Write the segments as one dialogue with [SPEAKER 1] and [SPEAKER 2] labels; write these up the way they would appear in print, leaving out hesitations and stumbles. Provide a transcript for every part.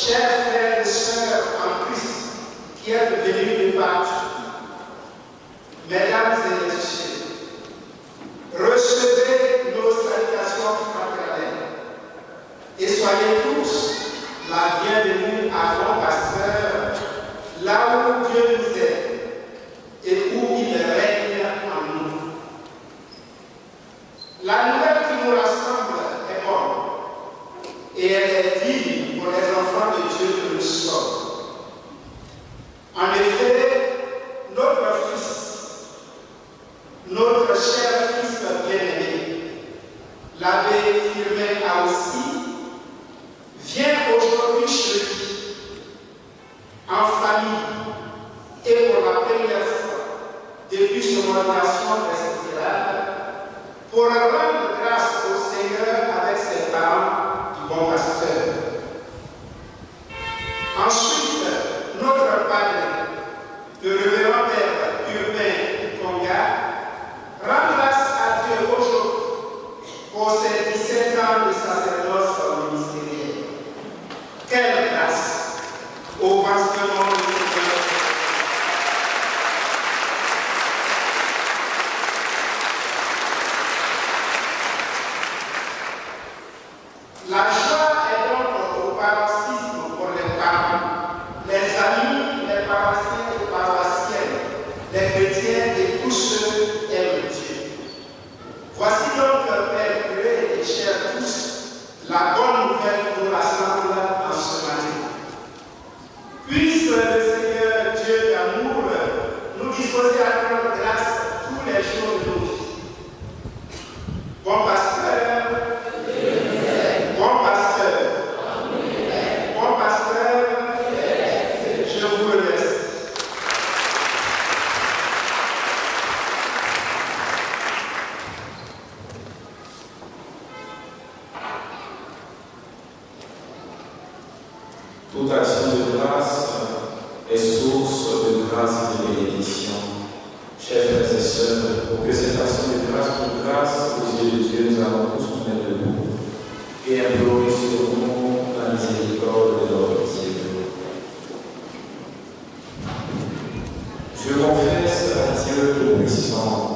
[SPEAKER 1] chers frères et sœurs en Christ qui êtes venus de partout, mesdames et messieurs, recevez nos salutations fraternelles et soyez tous la bienvenue à mon pasteur, là où Dieu nous aide et où il règne en nous. La nouvelle qui nous rassemble est bonne et elle est digne pour les enfants de Dieu que nous sommes. En effet, notre fils, notre cher fils bien-aimé, l'abbé Firmin Aoussi, vient aujourd'hui chez lui, en famille et pour la première fois depuis son ordination presbytérale, pour rendre grâce au Seigneur avec ses parents du bon pasteur. Ensuite, notre padre, le révérend père Urbain Konga, rend grâce à Dieu aujourd'hui pour ses 17 ans de sacerdoce ministériel. Quelle grâce au vastement de Dieu. La joie est donc au paroxysme pour les parents, les amis, les paroissiens et paroissiennes, les chrétiens et tous ceux qui aiment Dieu. Voici donc, Père curé et chers tous, la bonne nouvelle qui nous rassemble en ce matin. Puisse le Seigneur Dieu d'amour nous disposer à rendre grâce tous les jours de nos vies. Bon pasteur, bon pasteur, bon pasteur, je vous remercie.
[SPEAKER 2] Toute action de grâce est source de grâce et de bénédiction. Chers frères et sœurs, pour que cette action de grâce, pour grâce aux yeux de Dieu, nous allons tous nous mettre debout et implorer sur nous la miséricorde de notre Dieu. Je confesse à Dieu Tout-Puissant.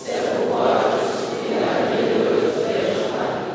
[SPEAKER 3] C'est pourquoi je suis la bienheureuse Vierge Marie,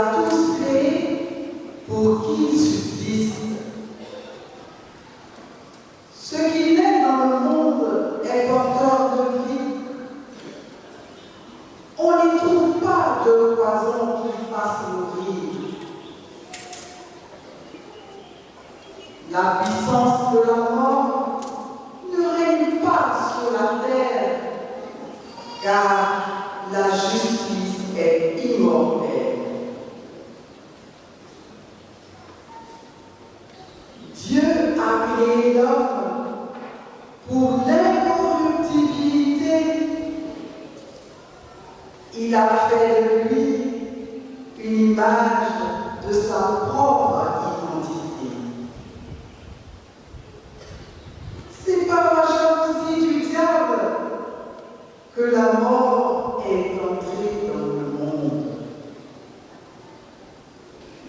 [SPEAKER 3] a tous créés pour qu'ils subsistent. Ce qui naît dans le monde est porteur de vie. On n'y trouve pas de poison qui fasse mourir. La puissance de la mort ne règne pas sur la terre, car la justice est immortelle. Dieu a créé l'homme pour l'incorruptibilité. Il a fait de lui une image de sa propre identité. C'est par la jalousie du diable que la mort est entrée dans le monde.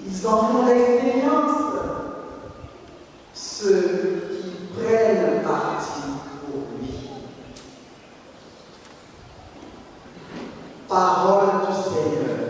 [SPEAKER 3] Ils en font l'expérience, ceux qui prennent parti pour lui. Parole du Seigneur.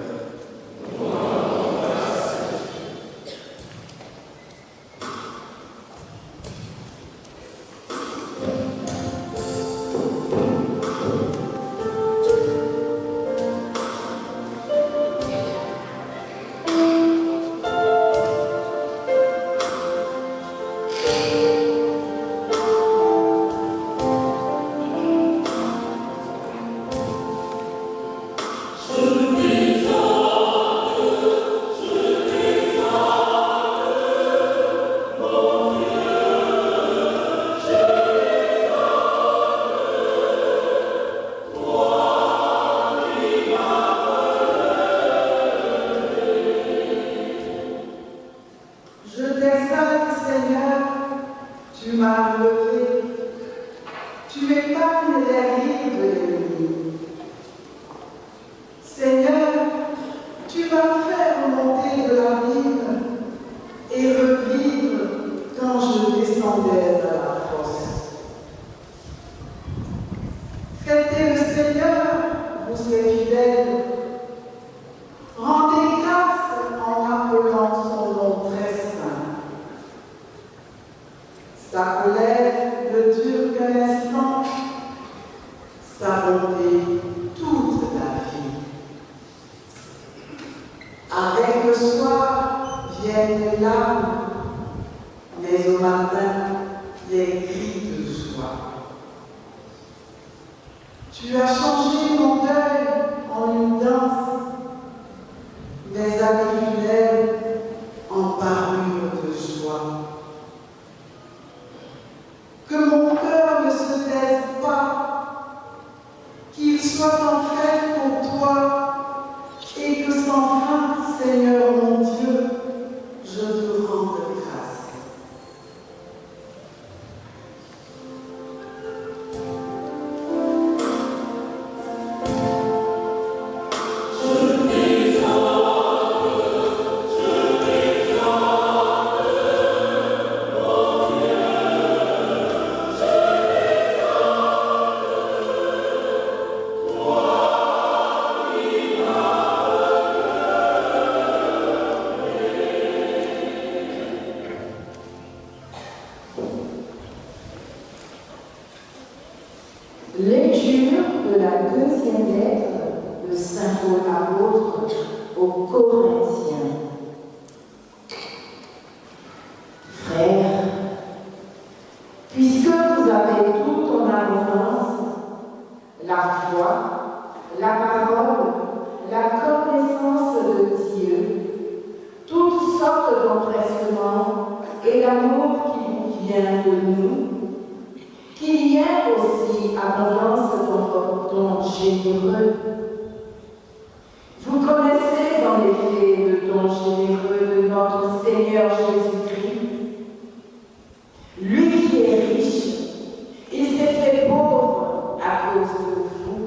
[SPEAKER 4] Lecture de la deuxième lettre de Saint Paul apôtre aux Corinthiens. Frères, puisque vous avez tout en abondance, la foi, la parole, la connaissance de Dieu, toutes sortes d'empressement et l'amour qui vous vient de nous, qu'il y ait aussi abondance dans votre don généreux. Vous connaissez en effet le don généreux de notre Seigneur Jésus-Christ. Lui qui est riche, il s'est fait pauvre à cause de vous,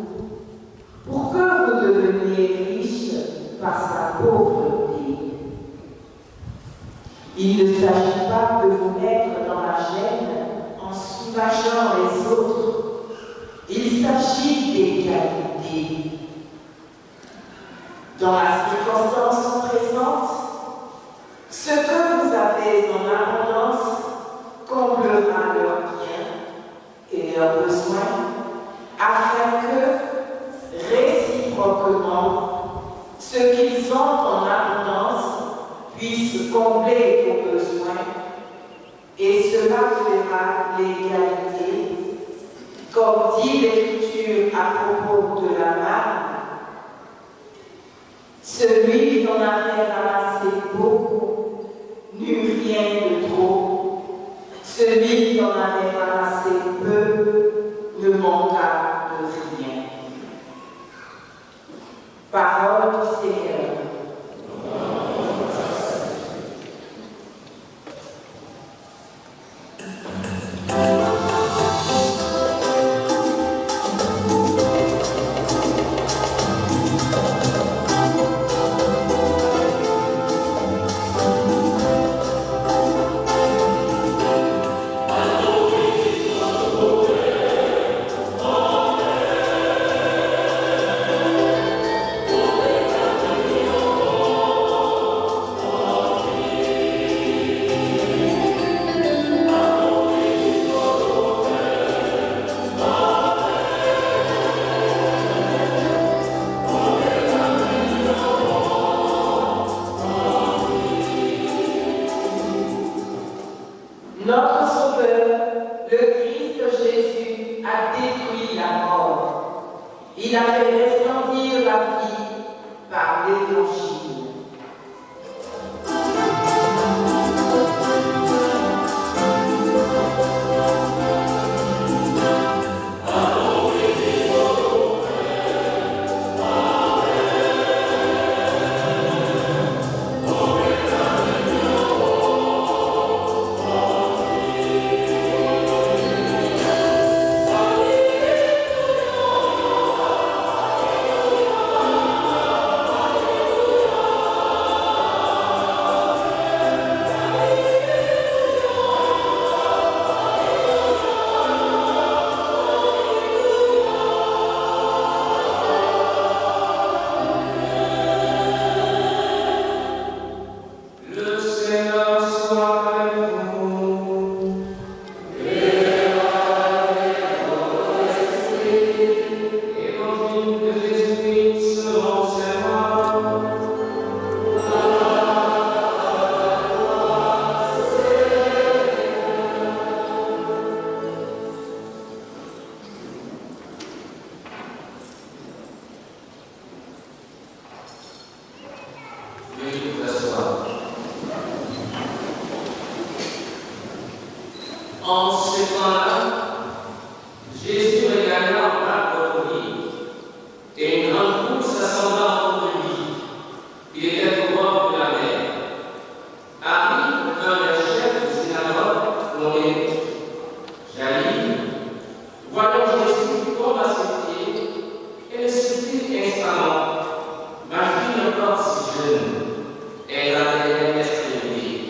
[SPEAKER 4] pour que vous deveniez riches par sa pauvreté. Il ne s'agit pas de vous mettre dans la gêne en soulageant les autres. Il s'agit d'égalité. Dans la circonstance présente, Ce que vous avez en abondance comblera leurs biens et leurs besoins, afin que, réciproquement, ce qu'ils ont en abondance puisse combler vos besoins, et cela fera l'égalité, comme dit l'Écriture à propos de la manne. Celui qui en avait ramassé beaucoup n'eut rien de trop. Celui qui en avait ramassé peu ne manqua de rien. Parole du Seigneur. Notre Sauveur, le Christ Jésus, a détruit la mort. Il a fait resplendir la vie par l'Évangile.
[SPEAKER 5] En ce temps-là, Jésus regarda en bas de lui, et une grande foule s'assembla autour de lui. Il était au bord de la mer. Arrive un des chefs de synagogue, nommé Jaïr, voyant Jésus tombe à ses pieds, et le supplie instamment: ma fille encore si jeune, elle a des extrémités.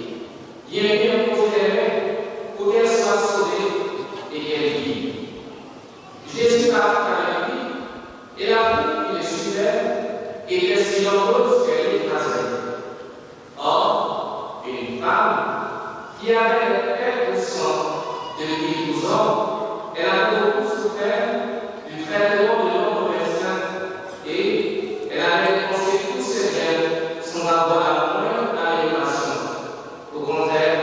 [SPEAKER 5] Viens poser les mains pour qu'elle soit sauvée et qu'elle vive. Jésus partit avec lui, et la foule qui le suivait était si nombreuse qu'elle l'écrasait. Or, une femme qui avait des pertes de sang depuis 12 ans, elle avait beaucoup souffert du traitement de l'homme médecin, et elle avait dépensé tous ses biens sans avoir la moindre amélioration. Au contraire,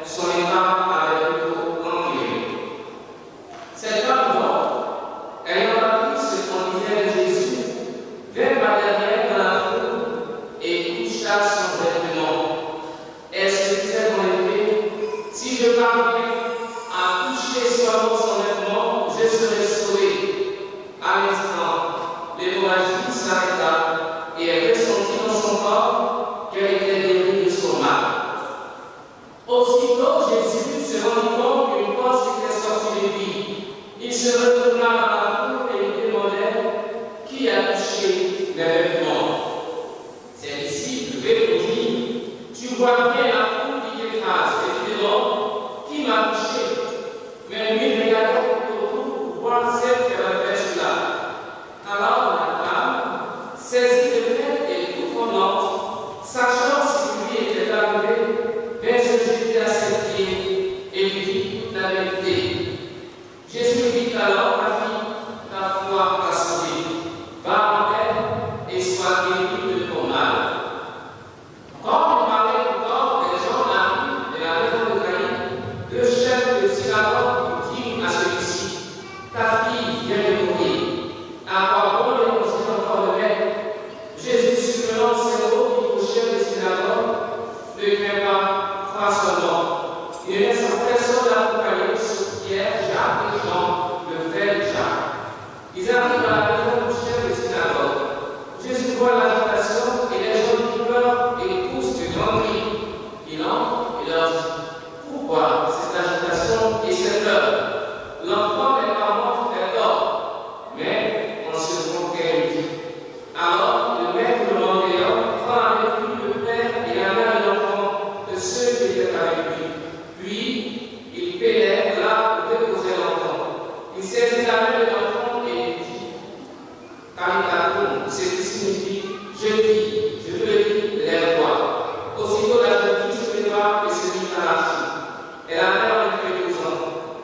[SPEAKER 5] son état avait plutôt empiré. Cette femme morte, ayant appris ce qu'on disait de Jésus, vint par derrière dans la foule et toucha son vêtement. Elle se disait en effet: si je parviens à toucher seulement son vêtement, je serai sauvée. À l'instant, l'hémorragie s'arrêta et elle ressentit dans son corps qu'elle était guérie de son mal. Aussitôt, Jésus se rendit compte qu'une force était sortie de lui. Il se retourna vers la foule et lui demandait: qui a touché mes vêtements? Ses disciples répondirent: tu vois bien la foule qui t'écrase, et tu demandes: qui m'a touché? Mais lui regardait autour pour voir celle qui avait fait cela. Alors la femme, saisie de peine et toute tremblante, sachant ce qui lui était arrivé, Catherine, ce qui signifie jeune fille, je te le dis, lève-toi. Aussitôt la jeune fille se leva et se mit à marcher. Elle avait enlevé 12 ans.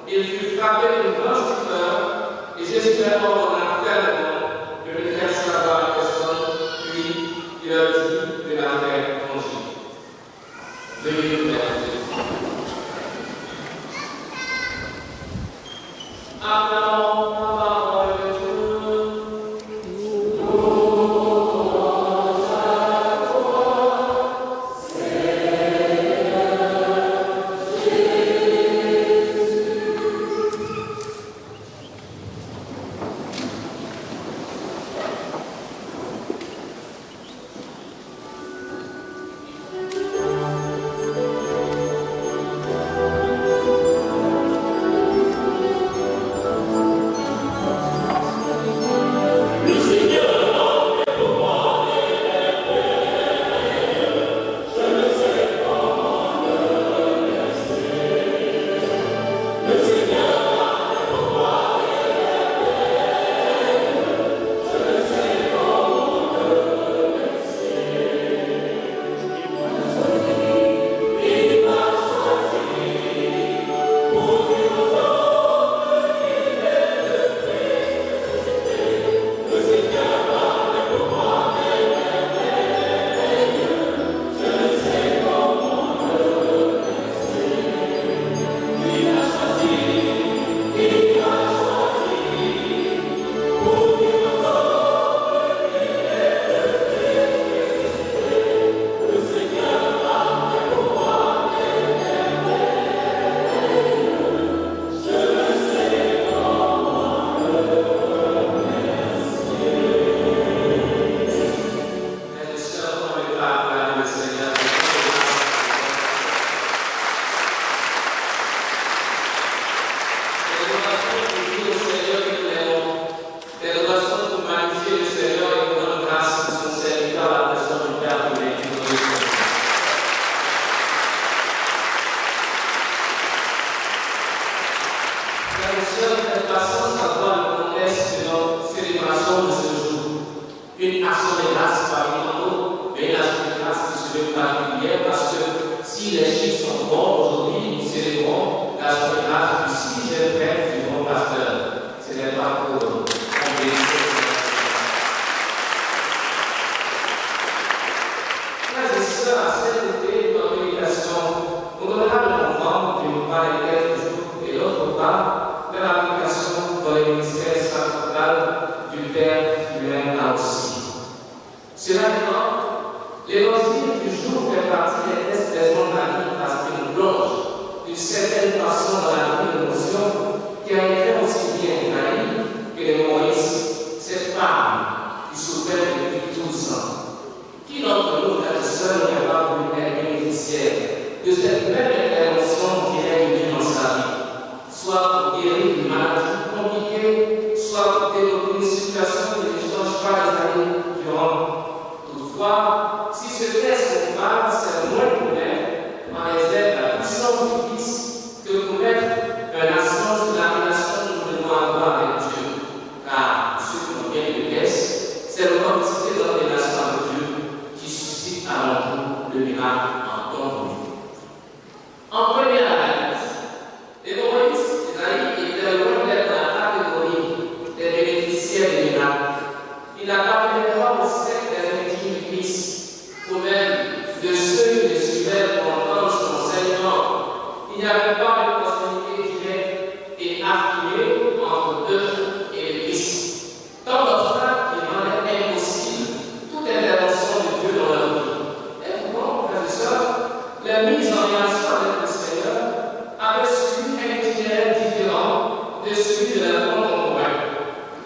[SPEAKER 5] Il fut frappé d'une grande stupeur et Jésus leur ordonna fermement de ne faire savoir à personne, puis il leur dit de la faire manger. Veuillez nous mettre.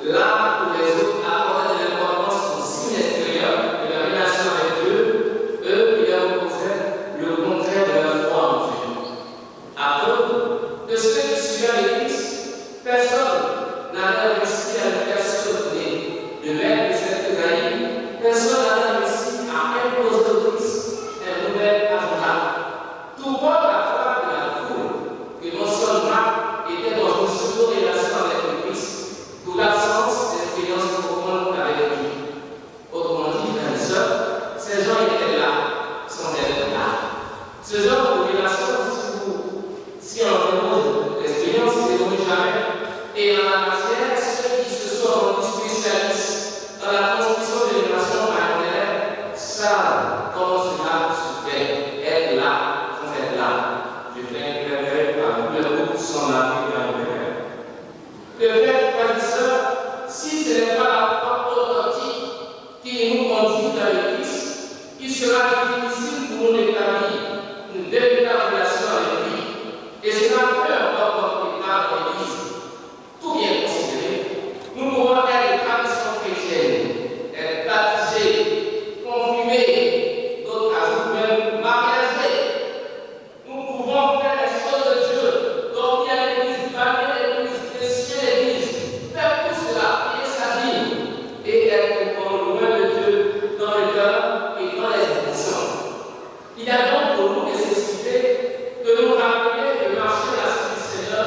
[SPEAKER 5] Là où les autres accordaient de l'importance dans la construction de relations partenaires, savent comment cela se fait. Être là, sans être là. Je fais un rêve par le groupe sans mari dans le rêve. Le fait, frères et sœurs, si ce n'est pas la foi authentique qui nous conduit dans le Christ, il sera difficile pour nous d'établir une véritable relation avec lui. Et cela peut avoir notre état dans l'Église. Tout bien considéré, nous pouvons être des traditions chrétiennes, être baptisés, confirmés, d'autres ajoutent même mariagés. Nous pouvons faire les choses de Dieu, dormir à l'Église, parler à l'Église, décider l'Église, faire tout cela, payer sa vie et être loin de Dieu dans le cœur et dans les intentions. Il y a donc pour nous nécessité de nous rappeler que marcher à la suite du Seigneur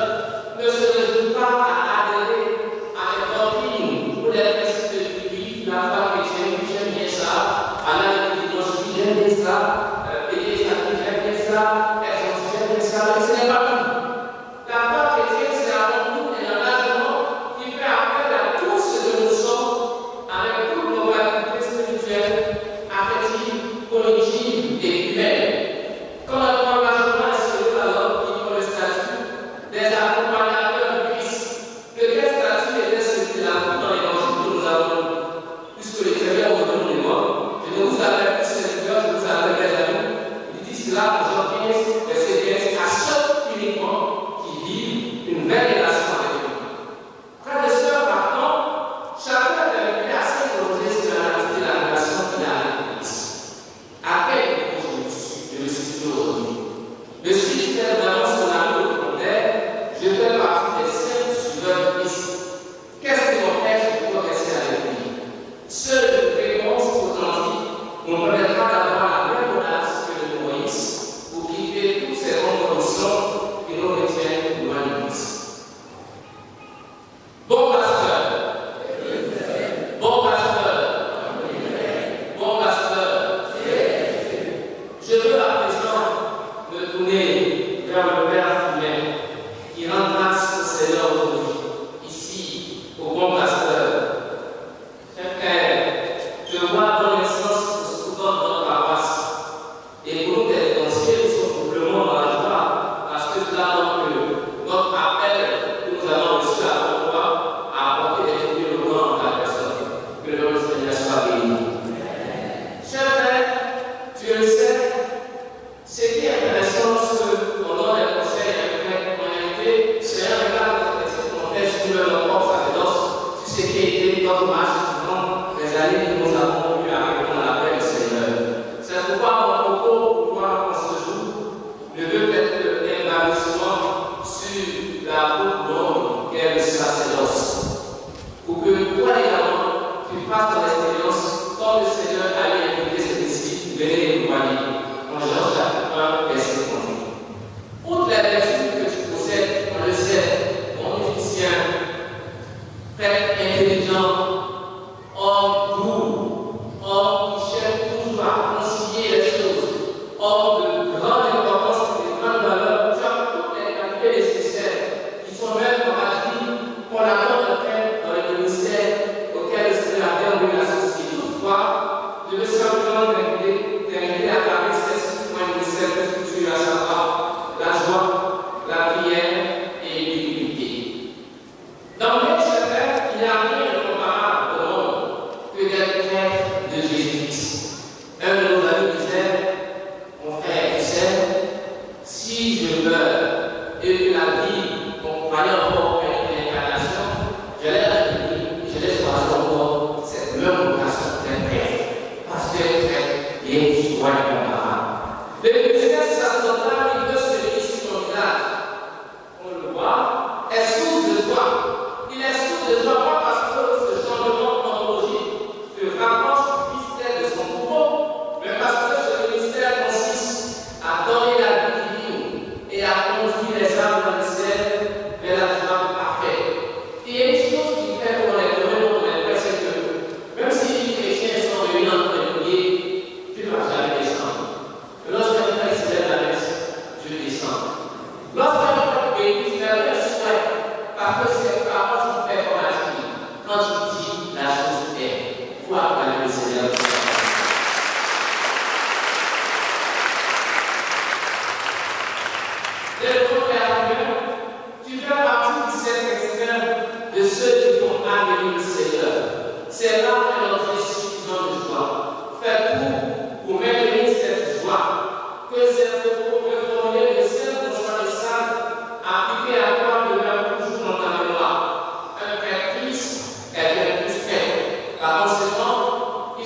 [SPEAKER 5] ne se résume pas à adhérer à des doctrines ou des principes de vie, la foi chrétienne, j'aime bien ça, aller à l'église, j'aime bien ça, payer sa vie, j'aime bien ça, être gentil, j'aime bien ça, mais ce n'est pas tout. La foi chrétienne, c'est avant tout un engagement qui fait appel à tout ce que nous sommes avec toutes nos facultés spirituelles, affectives, cognitives et humaines. Quand notre engagement est celui alors qui ont le statut des accompagnateurs du Christ, de quel statut était celui là dans l'évangile que nous avons lu? Puisque le Seigneur vous donne les mots, je ne vous appelle plus serviteurs, je vous appelle mes amis. Il dit cela en Jean 15, verset 15, à ceux uniquement qui vivent une vraie relation avec lui. Frères et sœurs, par contre, chacun est invité à s'interroger sur la réalité de la relation qu'il a avec Christ. À quel niveau je me situe aujourd'hui? Le suis fait vraiment son ami au contraire, je fais partie des simples suiveurs de Christ. Qu'est-ce qui m'empêche de progresser avec lui? Seule réponse authentique nous permettra d'avoir la même audace que le Moïse pour quitter toutes ces conditions qui nous retiennent loin de Christ. Bon pasteur, bon pasteur, bon pasteur, je veux à présent me tourner vers le Père Fumet qui rend grâce au Seigneur aujourd'hui, ici, au bon pasteur. Chers frères, je vois ton essence souvent dans notre paroisse. Et pour nous, des conseillers, nous sommes doublement dans la joie parce que cela montre que notre appel que nous avons reçu à toi a apporté des fruits éloquents à la personne. Que le nom du Seigneur soit béni. Chers frères, tu le sais, ce qui est intéressant, c'est qu'on donne des conseils avec en réalité, c'est un regard de qu'on fait sur leur propre sacerdoce, sur ce qui a été notre marche durant les années que nous avons eu à répondre à l'appel du Seigneur. C'est pourquoi mon propos pour toi en ce jour ne veut être un balancement sur la route longue qu'est le sacerdoce. Pour que toi également, tu fasses ton expérience comme le Seigneur a invité ses disciples, venez nous voyer. En Jean chapitre 1, verset 38. Outre les vertus que tu possèdes, on le sait, bon musicien, prêtre intelligent, homme doux, homme qui cherche toujours à concilier les choses, homme de grande importance et de grande valeur, tu as toutes les qualités nécessaires qui sont même, on a dit, fondamentales dans le ministère auquel le Seigneur a envoyé l'associé. Toutefois, je veux simplement t'inviter à travers ces 6 points de ministère que tu as à savoir la joie,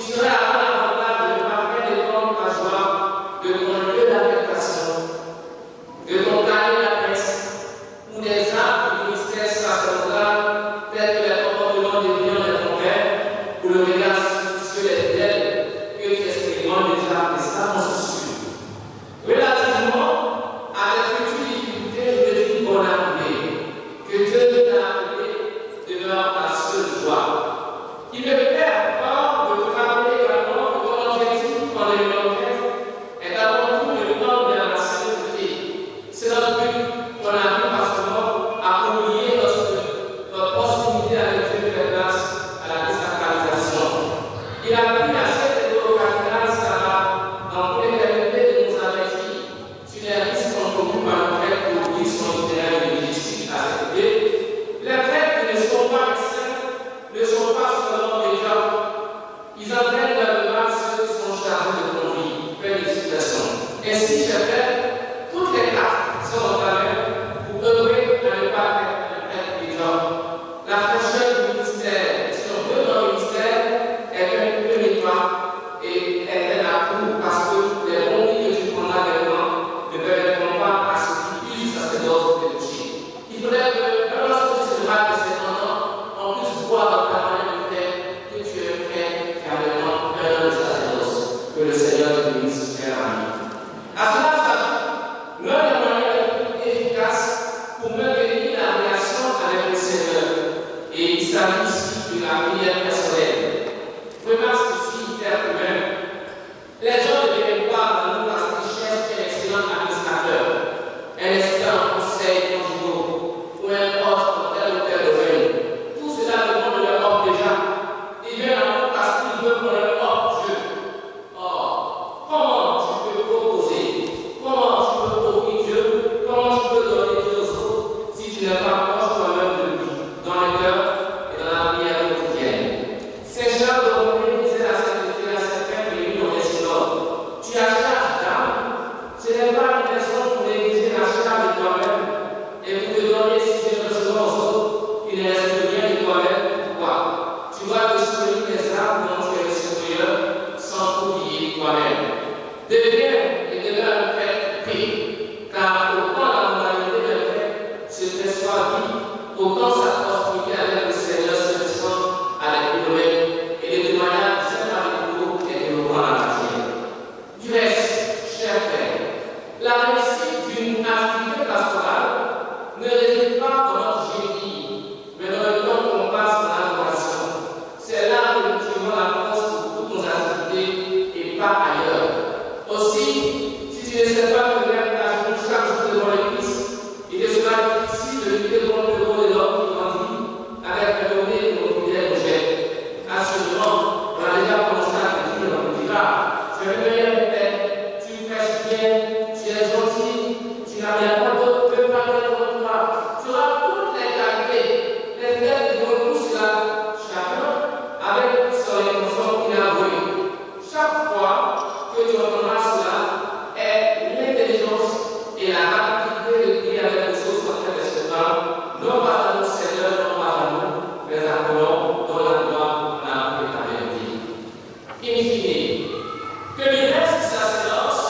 [SPEAKER 5] il serait à mon avantage de ne pas faire de prendre la joie de ton lieu d'affectation, de ton carnet d'adresse, où des actes du ministère sacerdotal, tels que les comportements des liens de ton père, ou le regard sur les fidèles que tu expérimentes déjà, mais ça, on se suit. Relativement à les futures difficultés, je te dis bonne arrivée, que Dieu t'a appelé demeure ta seule joie. Il me plaît encore de te rappeler également que ton objectif en 2024 est avant tout le temps de la sainteté. C'est notre but qu'on arrive facilement à oublier notre proximité avec Dieu fait place à la désacralisation. Il a pris assez de cardinal Sarah dans l'éternité de nous avertir sur les risques encourus par le fait pour oublier son itinéraire de logistique à cette idée. Les traits qui ne sont pas saints ne sont pas seulement des diables. Ils entraînent vers le mal ceux qui sont chargés de conduire. Fin de citation. Ainsi, chers frères, toutes les cartes sont dans ta main pour œuvrer à ne pas être des diables. La fraîcheur du ministère, si on veut dans le ministère, est un peu nettoie et est un atout parce que les bons que tu prendras avec moi ne permettront pas à ceux qui usent sacerdoce de toucher. Il faudrait que, même lorsque tu seras de 7 ans, on puisse voir dans ta manière de faire que tu es prêt carrément un homme de sacerdoce, que le Seigneur te bénisse, cher ami. À cela s'ajoute l'un des moyens les plus efficaces pour maintenir la relation avec le Seigneur. Et il s'agit ici de la prière personnelle. Remarque ceci, père même. Les gens ne viennent pas à nous parce qu'ils cherchent un excellent administrateur, un excellent conseil conjugal, ou un poste dans tel ou tel domaine. Tout cela demande de leur offre déjà. Ils viennent à nous parce qu'ils veulent qu'on leur offre Dieu. Or, comment tu peux proposer, comment tu peux offrir Dieu, comment tu peux donner Dieu aux autres si tu n'es pas proche toi-même de lui, dans le cœur et dans la prière quotidienne. Saint Jean de Romain disait à sainteté à certains pays dans les synodes, tu as charge d'âme, ce n'est pas une raison pour négliger la charge de toi-même et pour te donner si généreusement aux autres qui ne restent rien de toi-même. Pourquoi? Tu dois te souvenir des âmes dont tu es le supérieur sans t'oublier toi-même. Deviens et demeure un prêtre pris, car autant la moralité d'un prêtre se perçoit vie, autant sa proximité avec le Seigneur se perçoit avec l'homme et le témoignage du Saint-Marie est développant la matière. Du reste, chers frères, la réussite d'une activité pastorale ne réside pas dans notre génie, mais dans le temps qu'on passe dans l'adoration. C'est là que nous tirons la force pour toutes nos activités et pas ailleurs. Aussi, si tu ne sais pas que même ta journée chaque jour devant l'église, il te sera difficile de lutter contre le rôle de l'homme qui grandit avec le donné de nos fidèles objets. Assurément, on a déjà commencé à te dire, on te dira, tu es le meilleur de père, tu prêches bien, tu es gentil, tu n'as rien d'autre que parler contre toi. Tu auras toutes les qualités. Les fidèles diront tout cela, chacun avec son intention inavouée. Chaque fois que tu entendras cela, est l'intelligence et la rapidité de prier avec les choses en train de se faire, non pas à nous, Seigneur, non pas à nous, mais à nous, dans la gloire, on a appris ta vérité. In fine, que l'Église du sacerdoce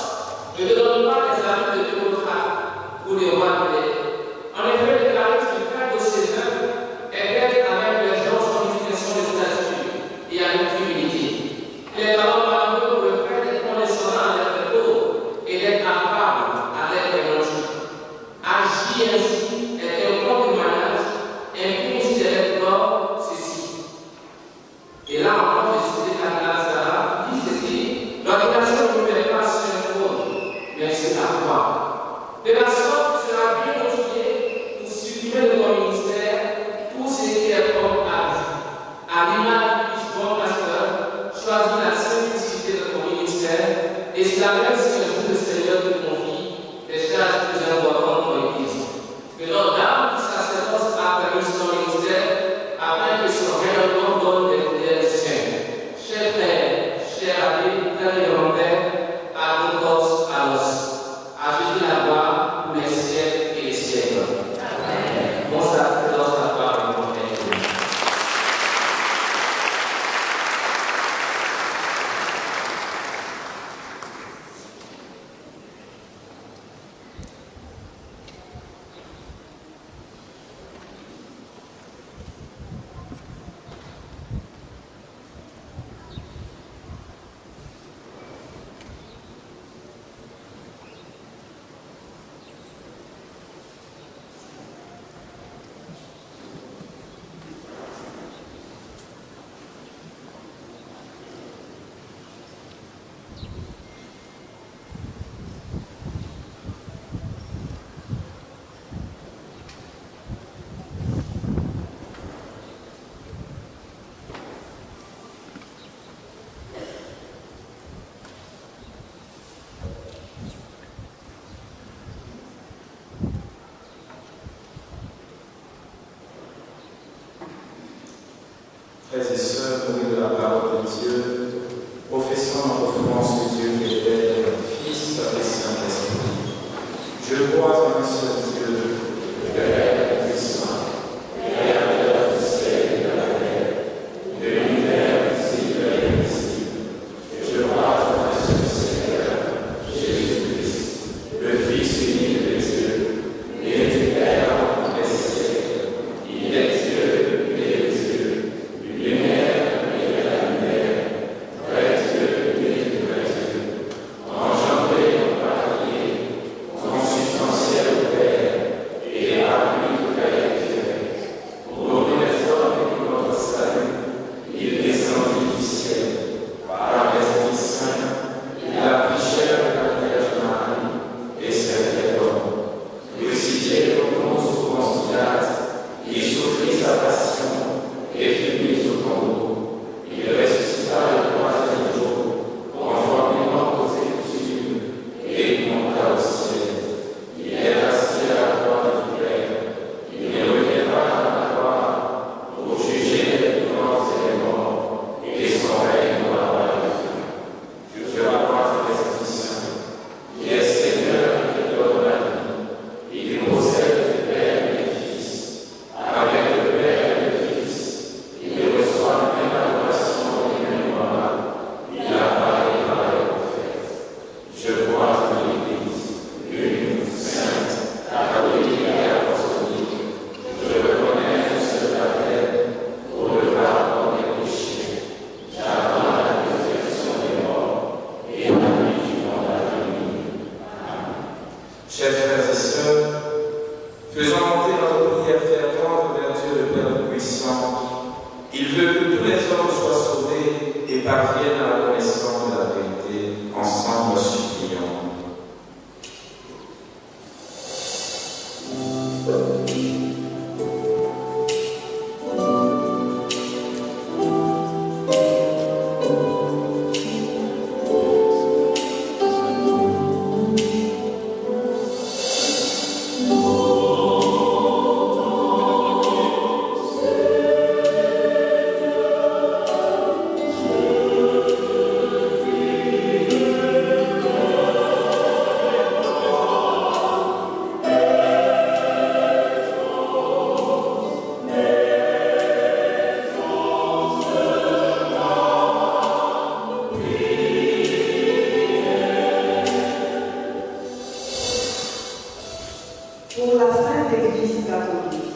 [SPEAKER 5] ne te donne pas des avis de démocrate ou de roi de l'air. En effet, le charisme du frère de ses œuvres est d'être avec les gens sans distinction de statut et avec humilité. Les paroles parlent pour le frère d'être condescendant avec les pauvres et d'être affable avec les gentils. Agir ainsi est un bon témoignage, imprime aussi des lecteurs ceci. Et là encore, j'ai cité Cardinal Sarah qui dit ceci, l'ordination ne met pas sur un trône, mais c'est à toi. De la sorte, tu seras bien motivé pour supprimer de ton ministère tout ce qui est propre à Dieu. À l'image du bon pasteur, choisis la simplicité de ton ministère et c'est la même si un jour le Seigneur te confie des charges plus importantes pour l'Église. Que notre âme du sacerdoce apparisse ton ministère afin que son rayonnement donne des fidèles saints. Chers frères, chers amis, frères et grands-pères, à Contos, à l'os, à Jésus la gloire pour les siècles et les siècles. Amen. Bon sacerdoce à toi, mon frère.
[SPEAKER 2] parviennent à la connaissance de la vérité, ensemble supplions.
[SPEAKER 3] Pour la Sainte Église catholique,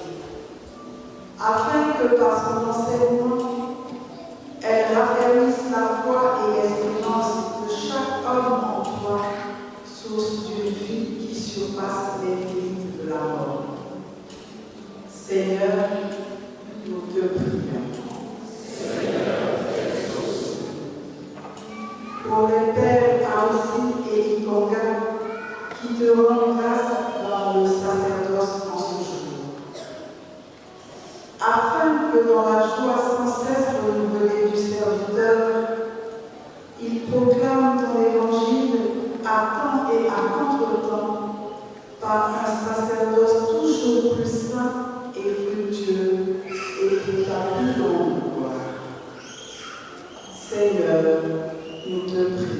[SPEAKER 3] afin que par son enseignement, elle raffermisse la foi et l'espérance de chaque homme en toi, source d'une vie qui surpasse les limites de la mort. Seigneur, nous te prions. Pour les pères Aousi et Ikonga, qui te rendent grâce dans le sacerdoce en ce jour, afin que dans la joie sans cesse renouvelée du serviteur, il proclame ton évangile à temps et à contre-temps par un sacerdoce toujours plus saint et fructueux et de ta plus grande gloire. Seigneur, nous te prions.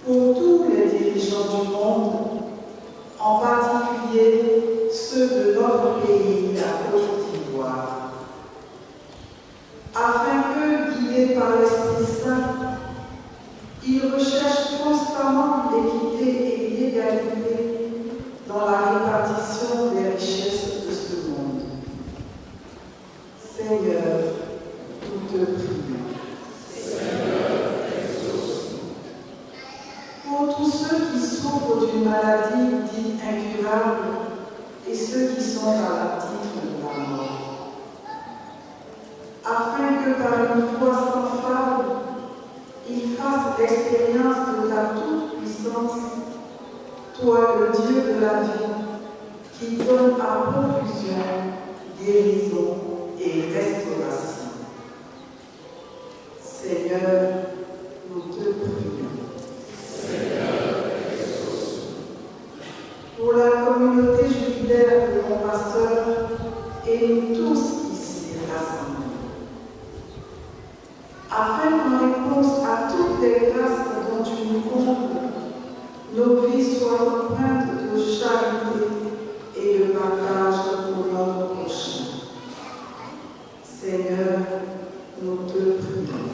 [SPEAKER 3] Pour tous les dirigeants du monde, en particulier ceux de notre pays, la Côte d'Ivoire, afin que, guidés par l'Esprit Saint, ils recherchent constamment l'équité et l'égalité dans la répartition des richesses de ce monde. Seigneur, nous te prions. Pour tous ceux qui souffrent d'une maladie dite incurable et ceux qui sont à la titre de la mort, afin que par une foi sans faille, ils fassent l'expérience de ta toute-puissance, toi le Dieu de la vie, qui donne à profusion guérison et restauration. Seigneur, nous te prions. Pour la communauté jubilaire de mon pasteur et nous tous ici rassemblés, afin qu'en réponse à toutes les grâces dont tu nous combles, nos vies soient empreintes de charité et de partage pour notre prochain. Seigneur, nous te prions.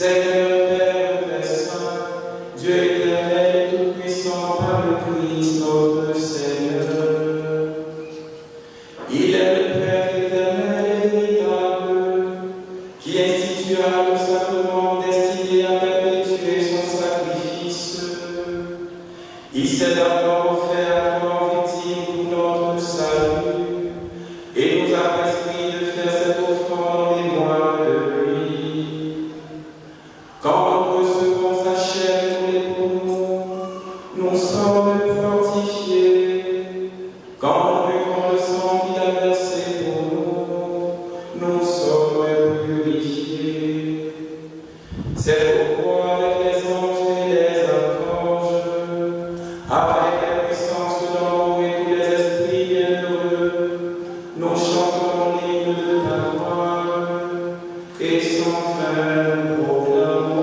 [SPEAKER 2] Seigneur Père, Père Saint, Dieu éternel et tout-puissant par le Christ notre Seigneur. Il est le Père éternel et véritable, qui institua le sacrement destiné à perpétuer son sacrifice. Il s'est d'abord offert comme victime pour notre salut et nous a prescrit de faire cette offrande en mémoire de lui. Quand nous recevons sa chair pour nous, nous sommes fortifiés. Quand nous buvons le sang qu'il a versé pour nous, nous sommes purifiés. C'est pourquoi avec les anges et les archanges, avec la puissance d'en haut et tous les esprits bienheureux, nous chantons l'hymne de ta gloire et sans fin nous proclamons.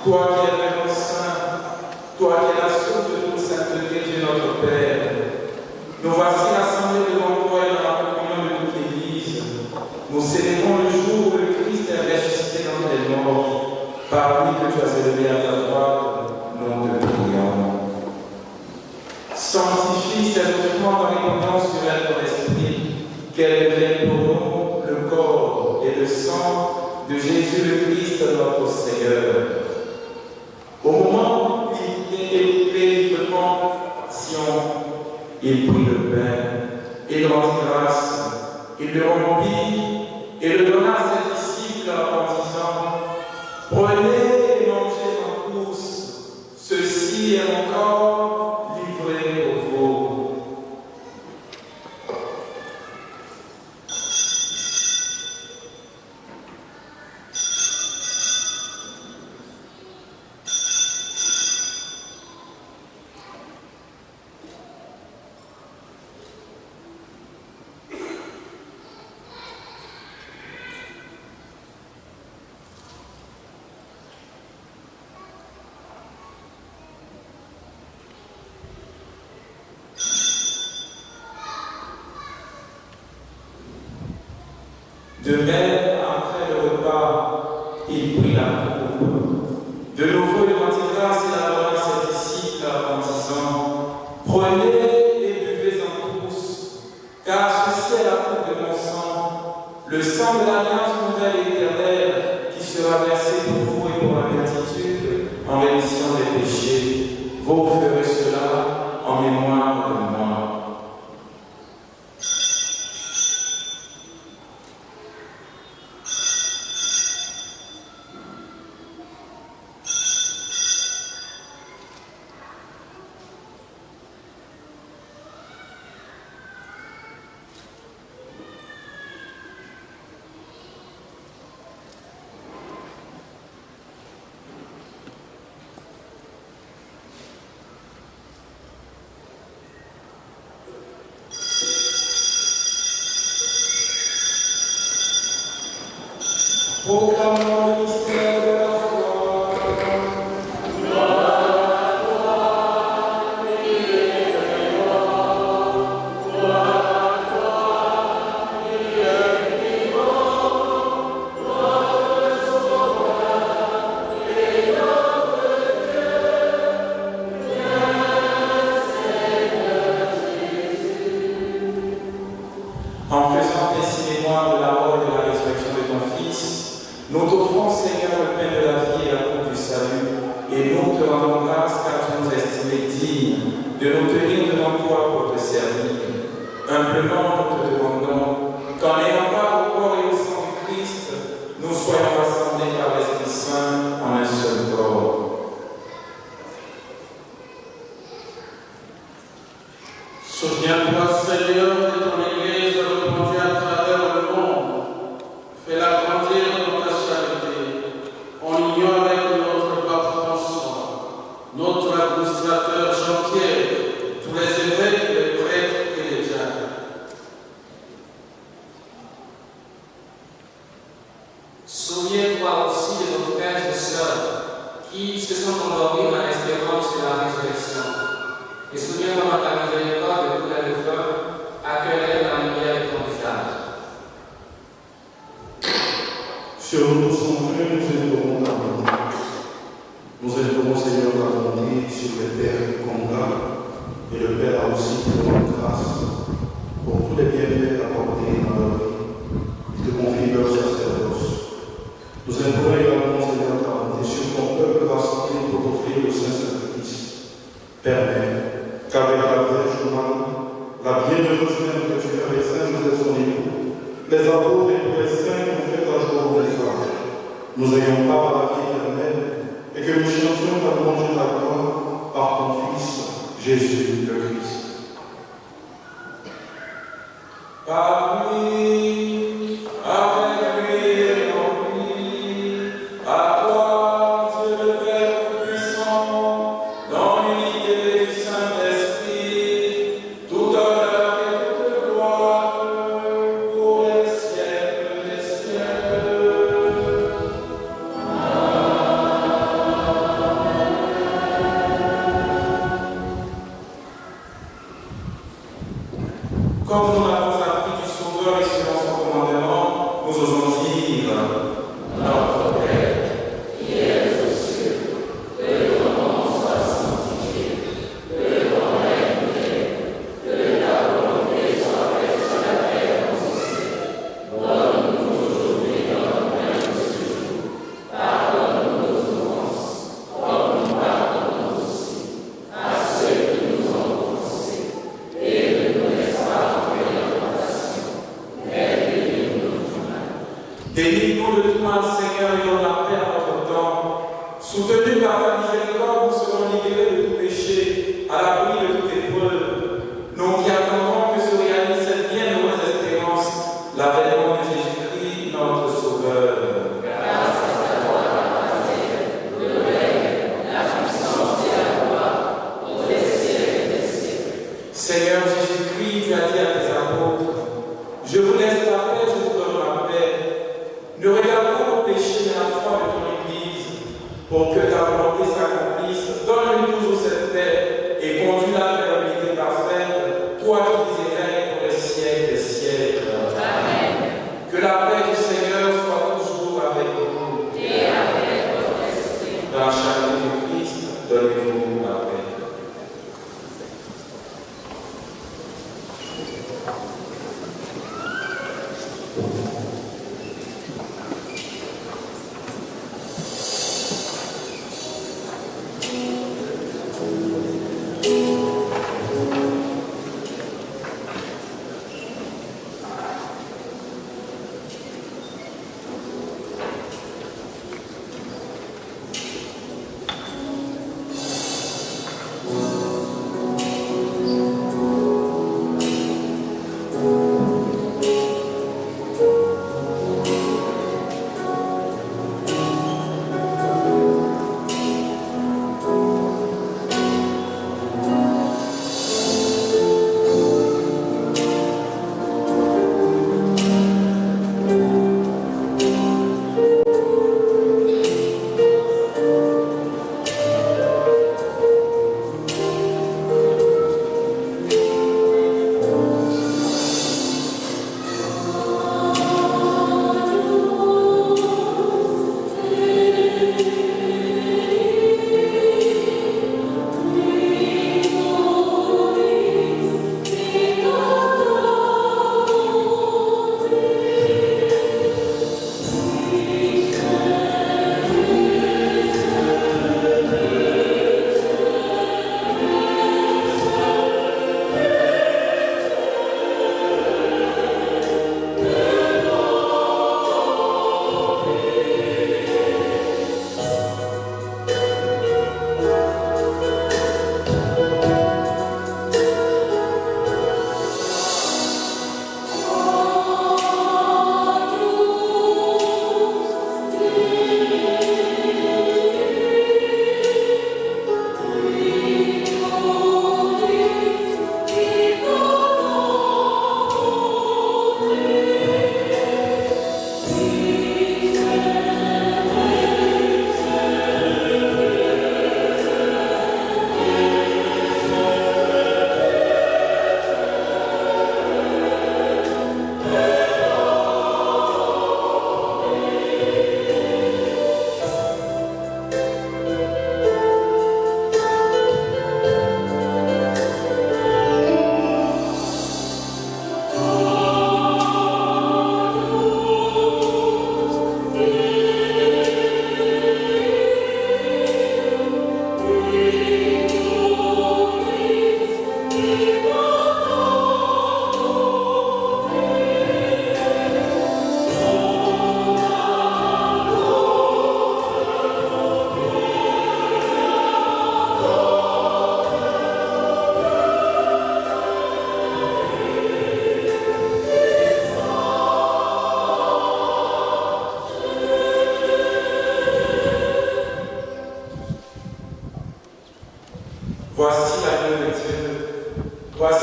[SPEAKER 2] Toi qui es vraiment saint, toi qui es la source de toute sainteté, Dieu notre Père, nous voici rassemblés devant toi et dans la communion de toute l'Église. Nous célébrons le jour où le Christ est ressuscité dans les morts, par lui que tu as élevé à ta droite, nous te prions. Sanctifie ces offrandes en répandant sur elle ton esprit, qu'elle devienne pour nous le corps et le sang de Jésus le Christ, notre Seigneur. Au moment où il était élevé librement, il prit le pain, il rendit grâce, il le rompit et le donna à ses disciples en disant: Prenez et mangez en tous, ceci est mon corps livré pour vous. De même, après le repas, il prit la coupe. De nouveau, il rendit grâce et la donna à ses disciples en disant: Prenez et buvez en tous, car ceci est la coupe de mon sang, le sang de l'alliance nouvelle et éternelle, qui sera versé pour vous et pour la béatitude, en rémission des péchés. Vous ferez cela en mémoire de moi. Proclamons le mystère de la foi. En faisant ainsi mémoire de la mort et de la résurrection de ton Fils, nous t'offrons, Seigneur, le pain de la vie et la coupe du salut, et nous te rendons grâce car tu nous as estimés dignes de nous tenir devant toi pour te servir. Humblement, nous te demandons qu'en ayant part au corps et au sang du Christ, nous soyons rassemblés par l'Esprit Saint en un seul corps.
[SPEAKER 6] Souviens-toi, Seigneur, de ton Église répandue à travers le monde. Fais-la grandir dans ta charité. En union avec notre pape François, notre administrateur Jean-Pierre, tous les évêques, les prêtres et les diacres.
[SPEAKER 5] Souviens-toi aussi de nos frères et sœurs qui se sont endormis dans l'espérance de la résurrection. Et souviens-toi dans ta miséricorde de tous les défunts, accueille dans la lumière de ton visage.
[SPEAKER 7] Sur nous tous confrères, nous implorons ta bonté. Nous implorons, Seigneur, ta bonté sur le Père du Congo et le Père a aussi te rendre grâce pour tous les bienfaits apportés dans leur vie. Il te confie leur sacerdoce. Nous implorons également, Seigneur, ta bonté sur ton peuple rassemblé pour t'offrir le saint sacrifice. Permets qu'avec la Vierge Marie, la bienheureuse mère que tu as, Saint Joseph son époux, les apôtres et tous les saints qui ont fait ta joie au message, nous ayons part à la vie éternelle et que nous chantions ta louange et ta gloire par ton Fils, Jésus le Christ.
[SPEAKER 2] Par lui, avec lui et en lui, à toi, Dieu le Père Tout-Puissant, dans l'unité du Saint-Esprit, tout honneur et toute gloire pour les siècles des siècles. Comme nous l'avons appris du Sauveur et selon son commandement, nous osons dire Notre Père, qui es aux cieux, que ton nom soit sanctifié, que ton règne vienne, que ta volonté soit faite sur la terre comme au ciel. Donne-nous aujourd'hui notre pain de ce jour. Pardonne-nous nos offenses, comme nous pardonnons aussi à ceux qui nous ont offensés. Et ne nous laisse pas entrer en tentation, mais délivre-nous du mal. Délivre-nous de tout mal, Seigneur, et donne la paix à notre temps. Soutenu par ta miséricorde, nous serons libérés de tout péché, à l'abri de toute épreuve. Nous qui attendons que se réalise cette bienheureuse espérance, l'avènement de Jésus-Christ, notre Sauveur. Grâce à toi, Papa Seigneur, le règne, la puissance et la gloire, pour les siècles des siècles. Seigneur Jésus-Christ, tu as dit à tes apôtres, je vous laisse la paix, je vous donne la paix. Ne regarde pas nos péchés, mais la foi de ton Église, pour que ta volonté s'accomplisse. Donne-lui toujours cette paix et conduis-la vers l'unité parfaite, toi qui dis et règnes pour les siècles des siècles. Amen. Que la paix du Seigneur soit toujours avec vous. Et avec votre esprit. Dans la charité du Christ, donnez-vous la paix.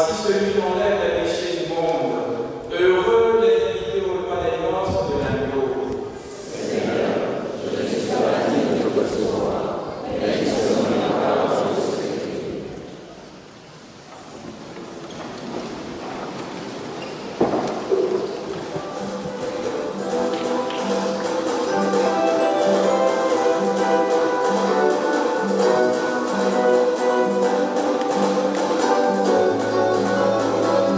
[SPEAKER 2] Voici celui qui enlève les péchés du monde. Heureux les invités au repas des noces de l'agneau.
[SPEAKER 8] Seigneur, je ne suis pas digne de recevoir, mais je sonne la parole de ce Christ.
[SPEAKER 9] Seigneur,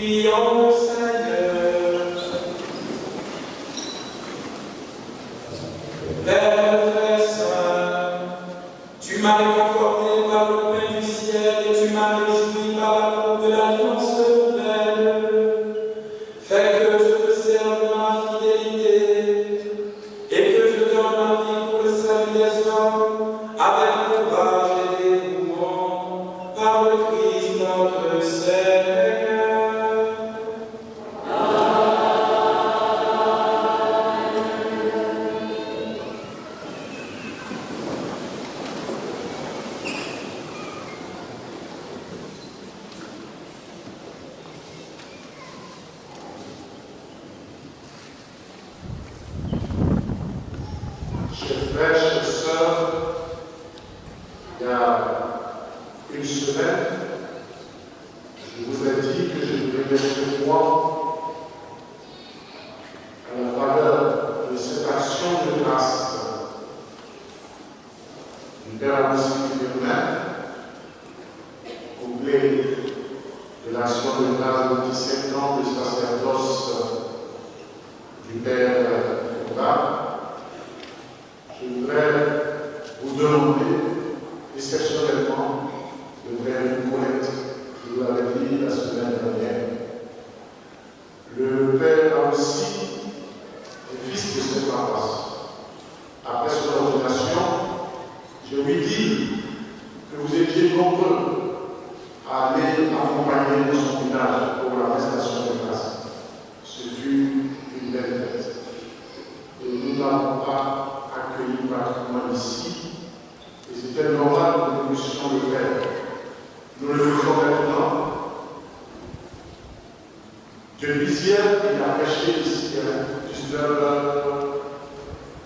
[SPEAKER 2] Prions le Seigneur. Père très saint, tu m'as réconforté par le pain du ciel et tu m'as réjoui par la coupe de l'alliance nouvelle. Fais que je te serve dans ma fidélité et que je donne ma vie pour le salut des hommes avec courage et dévouement par le Christ notre Seigneur.
[SPEAKER 1] Chers frères, chères sœurs, il y a une semaine, je vous ai dit que je devais mettre moi à la valeur de cette action de grâce du Père Agustin Firmin, couplé de l'action de grâce de 17 ans de sacerdoce du Père Conrad. Je voudrais vous demander exceptionnellement de faire une collecte, je vous l'avais dit la semaine dernière. Le Père a aussi est fils de cette paroisse. Après son ordination, je lui dis que vous étiez nombreux à aller accompagner dans son village pour la prestation de grâce. Ce fut une belle fête. Et nous n'avons pas accueilli pratiquement ici, et c'était normal que nous puissions le faire. Nous le faisons maintenant. Depuis hier, il a prêché ici à 19h,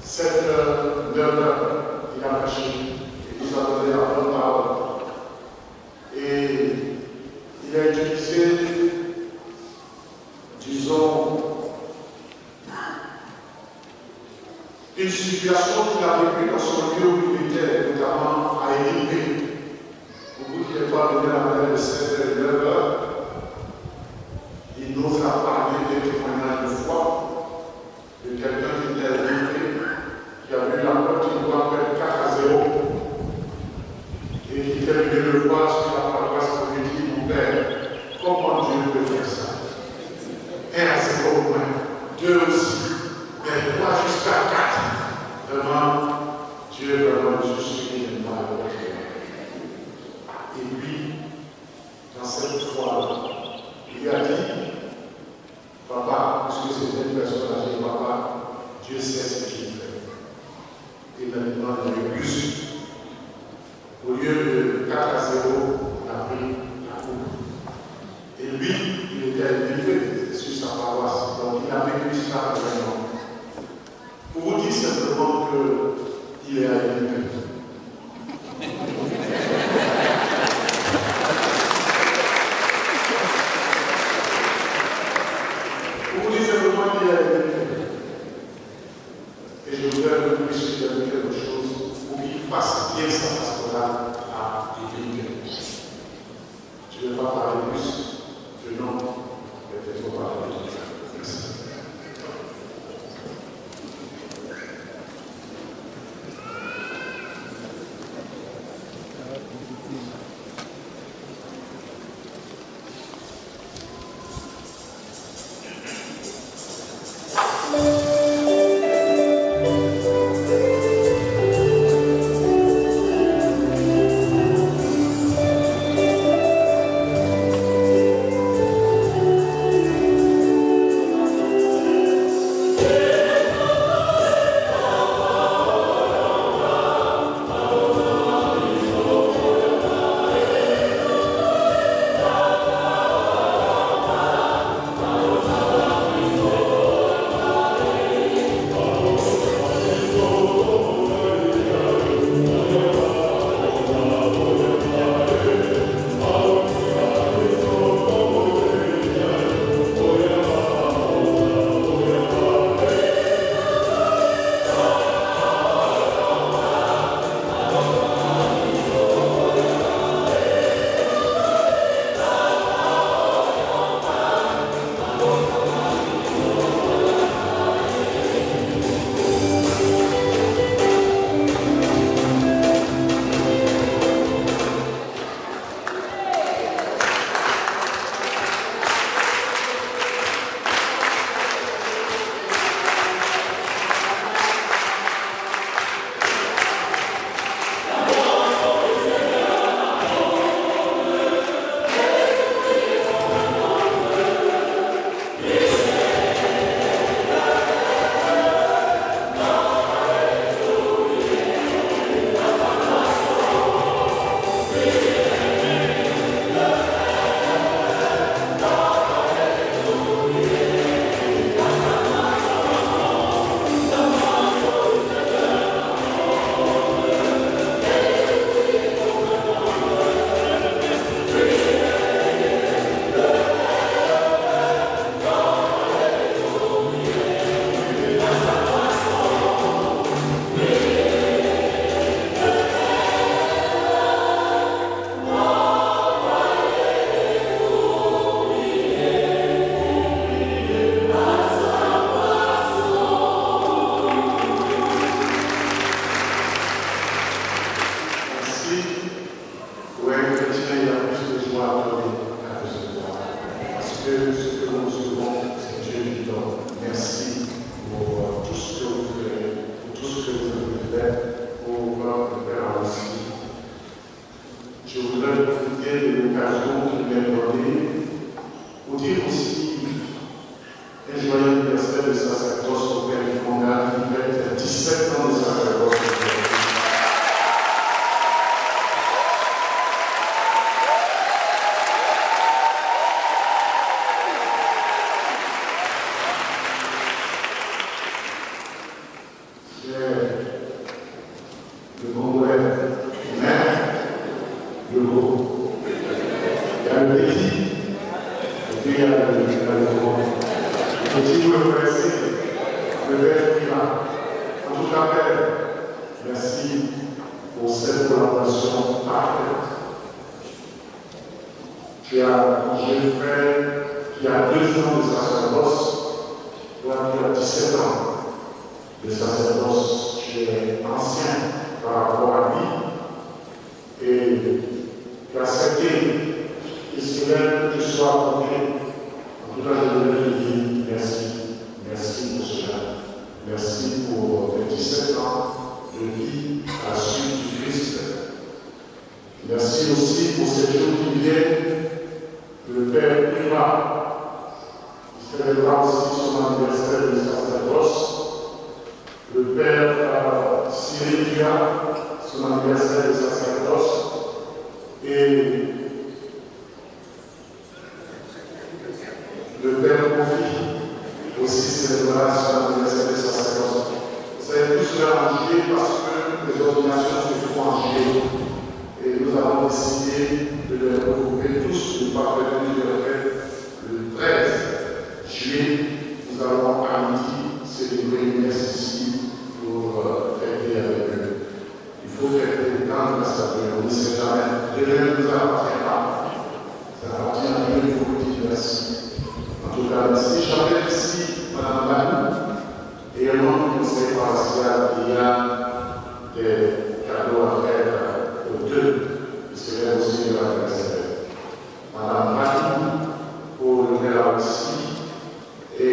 [SPEAKER 1] 7h, 9h, il a prêché, et il nous a donné la bonne parole. Et il a utilisé, disons, une situation qu'il a vécue dans son lieu où il était, notamment à Égypte. Beaucoup qui n'est pas venu à l'heure de 7h et 9h, il nous a parlé des témoignages de foi de quelqu'un qui était à Égypte, qui a vu la Côte d'Ivoire perdre 4-0 et qui était venu le voir sur la paroisse pour lui dire: mon Père, comment Dieu peut faire ça? 1-0 au moins, 2 aussi, mais 3 jusqu'à 4. Vraiment, Dieu est vraiment juste une parole. Et puis, dans cette foi-là, il lui a dit: papa, puisque c'était une personne âgée, papa, Dieu sait ce qu'il fait. Et maintenant, il y a eu plus. Au lieu de 4-0, on a pris la coupe. Et lui, il était élevé sur sa paroisse. Donc, il a vécu ça vraiment. Pour vous dire simplement qu'il est à l'Église. Pour vous dire simplement qu'il est à l'Église. Et je voudrais que vous puissiez dire quelque chose pour qu'il fasse bien sa pastorale à l'Église. Je ne vais pas parler plus de nom, peut-être faut parler de ça. Merci.
[SPEAKER 7] Un joyeux anniversaire de sacerdoce au Père Conga qui fête 17 ans de sacerdoce. Le Congolais, mais le gros. Il y a le petit, et puis il y a le gros. Le petit nous le pressé, le verre primat. En tout cas, Père, merci pour cette collaboration parfaite. Tu as congé frère qui a 2 ans de sacerdoce, toi qui as 17 ans de sacerdoce, tu es ancien par rapport à lui et tu as accepté que tu sois apporté. En tout cas, je voudrais te dire merci. Merci pour cela. Merci pour 27 ans de vie à la suite du Christ. Merci aussi pour ces jours qui viennent. Le Père Primat, qui célébrera aussi son anniversaire de sacerdoce. Le Père Cyril Dia, son anniversaire de sacerdoce. Et le Père Kofi aussi célébrera son anniversaire de sacerdoce. C'est tout cela en juillet parce que les ordinations se font en juillet. Et nous avons décidé de les regrouper tous, de ne pas faire plusieurs fêtes. Le 13 juillet, nous allons à midi célébrer une messe ici pour fêter avec eux. Il faut fêter le temps de la salle, on ne sait jamais. Demain ne nous appartient pas. Ça appartient à Dieu, il faut vous dire merci. En tout cas, merci. J'appelle ici Mme Banou et au nom du conseil paroissial, il y a des cadeaux à faire aux deux. C'est aussi l'adversaire. Madame Banou pour le maire aussi et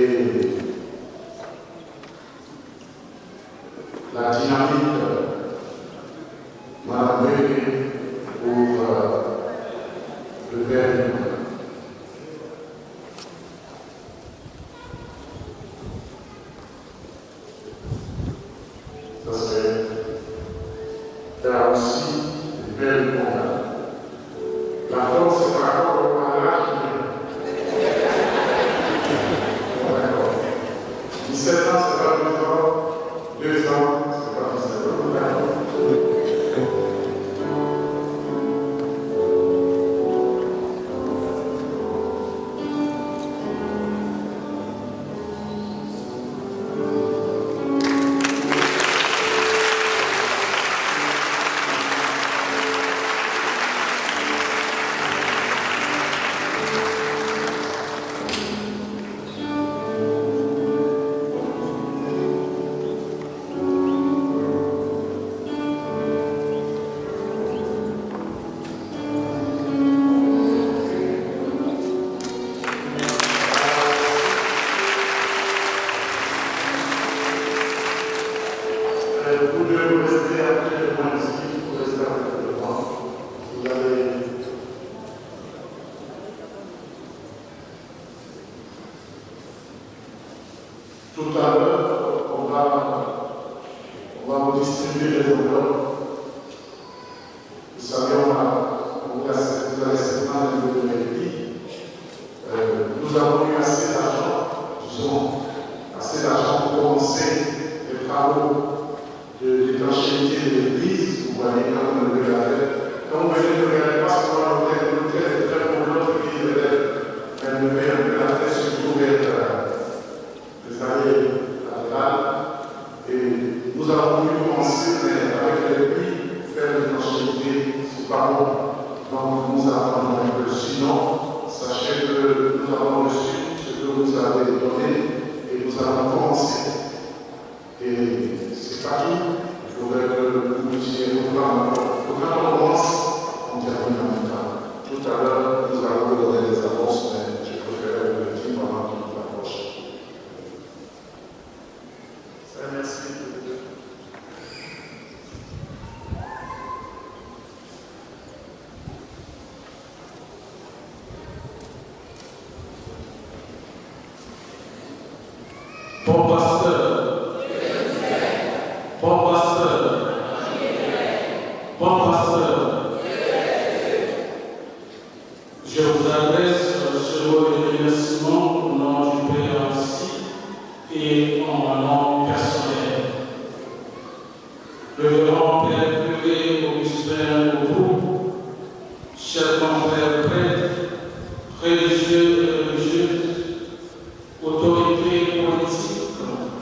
[SPEAKER 7] la dynamique Madame Bébé pour le père. Ça serait faire aussi le père du monde. La force, c'est par rapport au mariage. D'accord. 17 ans, c'est pas 2 ans. 2 ans, c'est pas 17 ans. D'accord. Vous devez rester avec le point ici, vous restez avec le point. Vous avez tout à l'heure, on va vous distribuer les enveloppes. Vous savez, vous avez certainement le mérite. Nous avons eu assez d'argent, disons, assez d'argent pour commencer les travaux de l'étanchéité de l'église. Vous voyez, quand vous levez la tête, quand vous venez de regarder, parce que l'hôtel est très pour l'autre église de l'aide, elle levait un peu la tête, surtout vers les allées latérales. Et nous avons voulu commencer, mais avec les pluies, faire l'étanchéité, c'est pas bon. Donc nous attendons un peu. Sinon, sachez que nous avons reçu ce que vous avez donné et nous allons commencer. Et c'est pas tout. Il faudrait que vous disiez, il faudra qu'on commence
[SPEAKER 6] Bon pasteur, bon pasteur, bon pasteur, je vous adresse ce mot de remerciement au nom du Père aussi et en mon nom personnel. Le grand Père curé Augustin Aubou, chers confrères prêtres, religieux et religieuses, autorités politiques,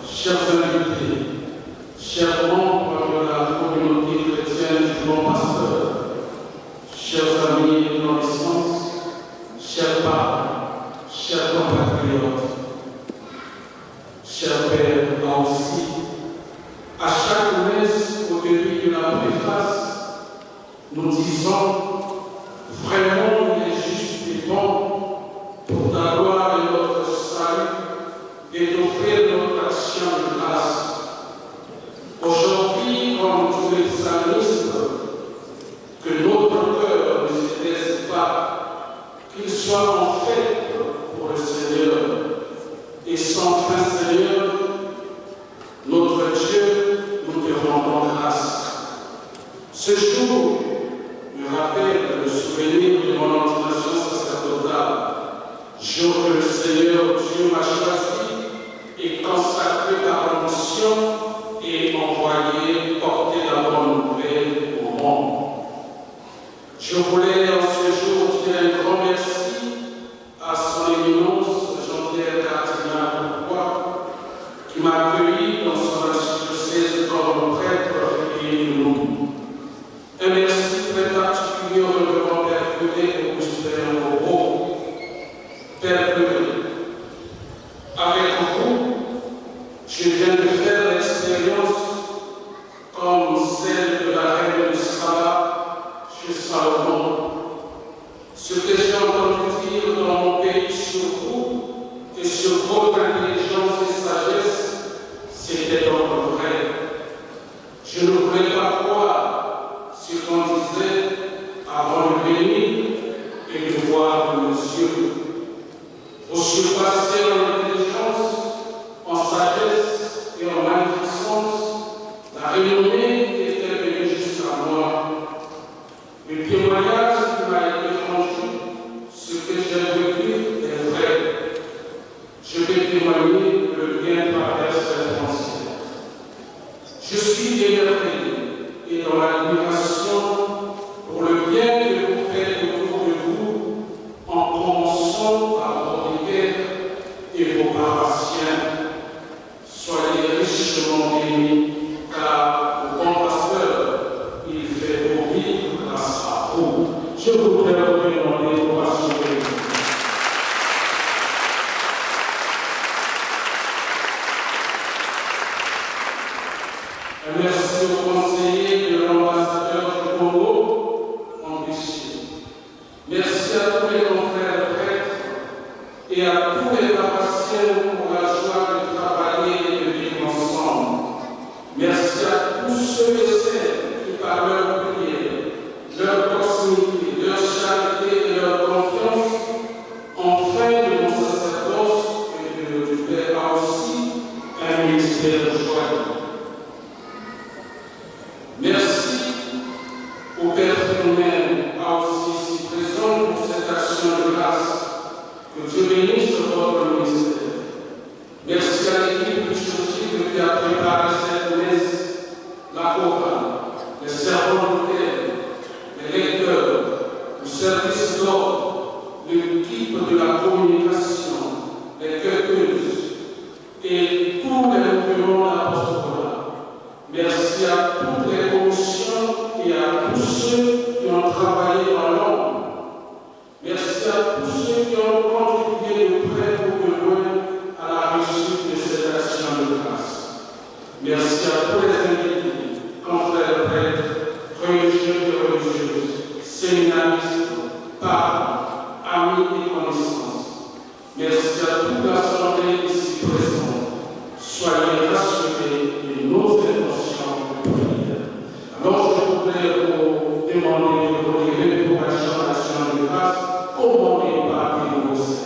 [SPEAKER 6] chers invités, chers membres de la communauté chrétienne du Bon Pasteur, chers amis et connaissances, chers parents, chers compatriotes, chers pères là aussi, à chaque messe au début de la préface, nous disons vraiment il est juste et bon pour ta gloire et notre salut et d'offrir notre action de grâce. Aujourd'hui, comme tous les psalmistes, que notre cœur ne se laisse pas, qu'il soit en fête pour le Seigneur. Et sans fin, Seigneur, notre Dieu, nous te rendons grâce. Ce jour me rappelle le souvenir de mon ordination sacerdotale. Jour que le Seigneur Dieu m'a choisi et consacré par l'onction et envoyé porter la bonne nouvelle au monde. Je voulais en ce jour dire un grand merci à son éminence Jean-Pierre Cardinal Pourquoi, qui m'a accueilli dans son archidiocèse comme prêtre et nous. Un merci très particulier au révérend Père curé Augustin Aubou. Père curé, avec vous, je viens de faire l'expérience comme celle de la reine de Saba chez Salomon. Ce que j'ai entendu dire dans mon pays sur vous et sur votre intelligence et sagesse, c'était donc vrai. Je ne voulais pas croire ce qu'on disait avant de venir et de voir de nos yeux. Vous surpassez en intelligence, en sagesse et en magnificence la renommée qui était venue jusqu'à moi. Le témoignage qui m'a été rendu, ce que j'ai vécu est vrai. Je vais témoigner le bien traverse les Français. Je suis émerveillé et dans l'admiration pour le bien que vous faites autour de vous en commençant par vos vicaires et vos paroissiens. Soyez richement bénis, car au bon pasteur, il fait pour vivre grâce à vous. Je voudrais vous demander pour assurer. Merci aux conseillers de l'ambassadeur du Congo, ambitieux. Merci à tous les confrères prêtres et à tous les paroissiens pour la joie de travailler et de vivre ensemble. Merci à tous ceux et celles qui, par leur prière, leur proximité, leur charité et leur confiance, ont fait de mon sacerdoce et du Père aussi un ministère joyeux. Merci au Père Philomène, aussi ici présent pour cette action de grâce. Que Dieu bénisse votre ministère. Merci à l'équipe liturgique qui a préparé cette messe, la chorale, les servants d'autel, les lecteurs, le service d'ordre, l'équipe de la communication, les cueilleuses et tous les documents de l'apostolat. Merci à toutes les commissions et à tous ceux qui ont travaillé dans l'ombre. Merci à tous ceux qui ont contribué de près ou de loin à la réussite de cette action de grâce. Merci à tous les invités, confrères prêtres, religieux et religieuses, séminaristes, parents, amis et connaissances. Merci à toute l'assemblée ici présente. Soyez rassurés de nos intentions de prière. Alors je voudrais vous demander de vous lever pour la action de grâce au nom des papes et au Seigneur.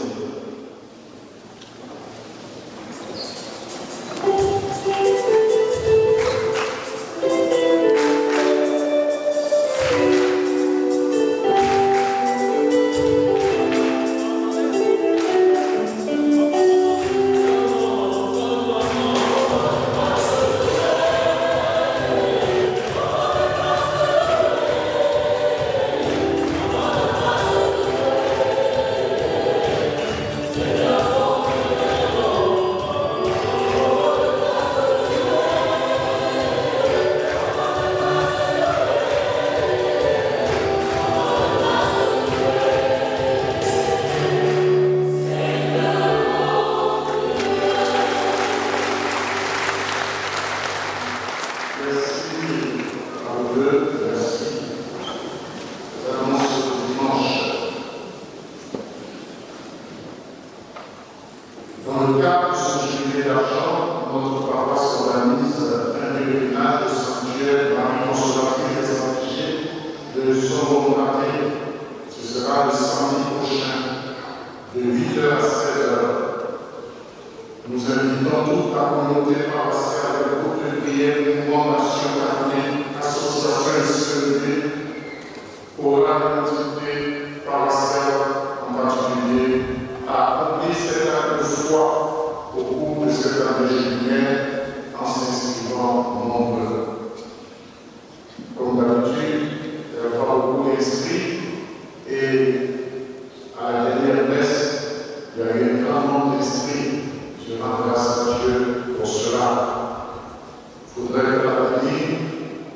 [SPEAKER 7] Dans le cadre de son jubilé d'argent, notre paroisse organise un pèlerinage au sanctuaire Marie Consolatrice des Affligés de Soron-Maté. Ce sera le samedi prochain, de 8h à 16h. Nous invitons toute la communauté paroissiale, le groupe de prière, mouvement d'action catholique, association et société, pour la communauté paroissiale en particulier, à accomplir cet acte de foi au cours de cette année jubilaire en s'inscrivant nombreux. Comme d'habitude, il n'y a pas beaucoup d'inscrits et à la dernière messe, il y a eu un grand nombre d'inscrits. Je rends grâce à Dieu pour cela. Il faudrait que l'avenir,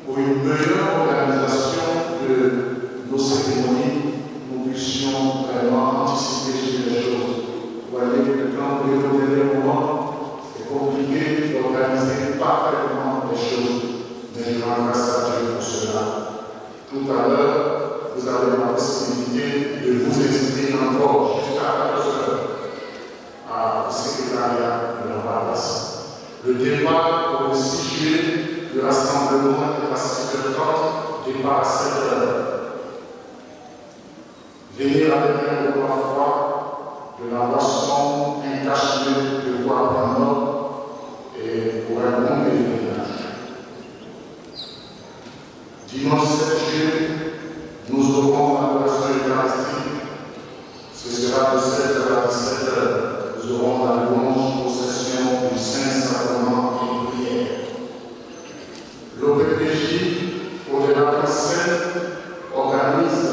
[SPEAKER 7] pour une meilleure organisation de nos cérémonies, nous puissions vraiment anticiper sur les choses. Vous voyez que quand vous êtes au dernier moment, c'est compliqué d'organiser parfaitement les choses. Mais je rends grâce à Dieu pour cela. Tout à l'heure, vous avez la possibilité de vous inscrire encore jusqu'à 14h au secrétariat de la paroisse. Le départ pour le 6 juillet, le rassemblement est à 6h30, départ à 7h. Venir avec un repas froid, de la boisson, un cachelet de bois pendant et pour un bon pèlerinage. Dimanche 7 juillet, nous aurons l'adoration eucharistique. Ce sera de 7h à 17h. Nous aurons la louange, possession du Saint-Sacrement et prière. L'OPPJ, pour les vacances saines, organise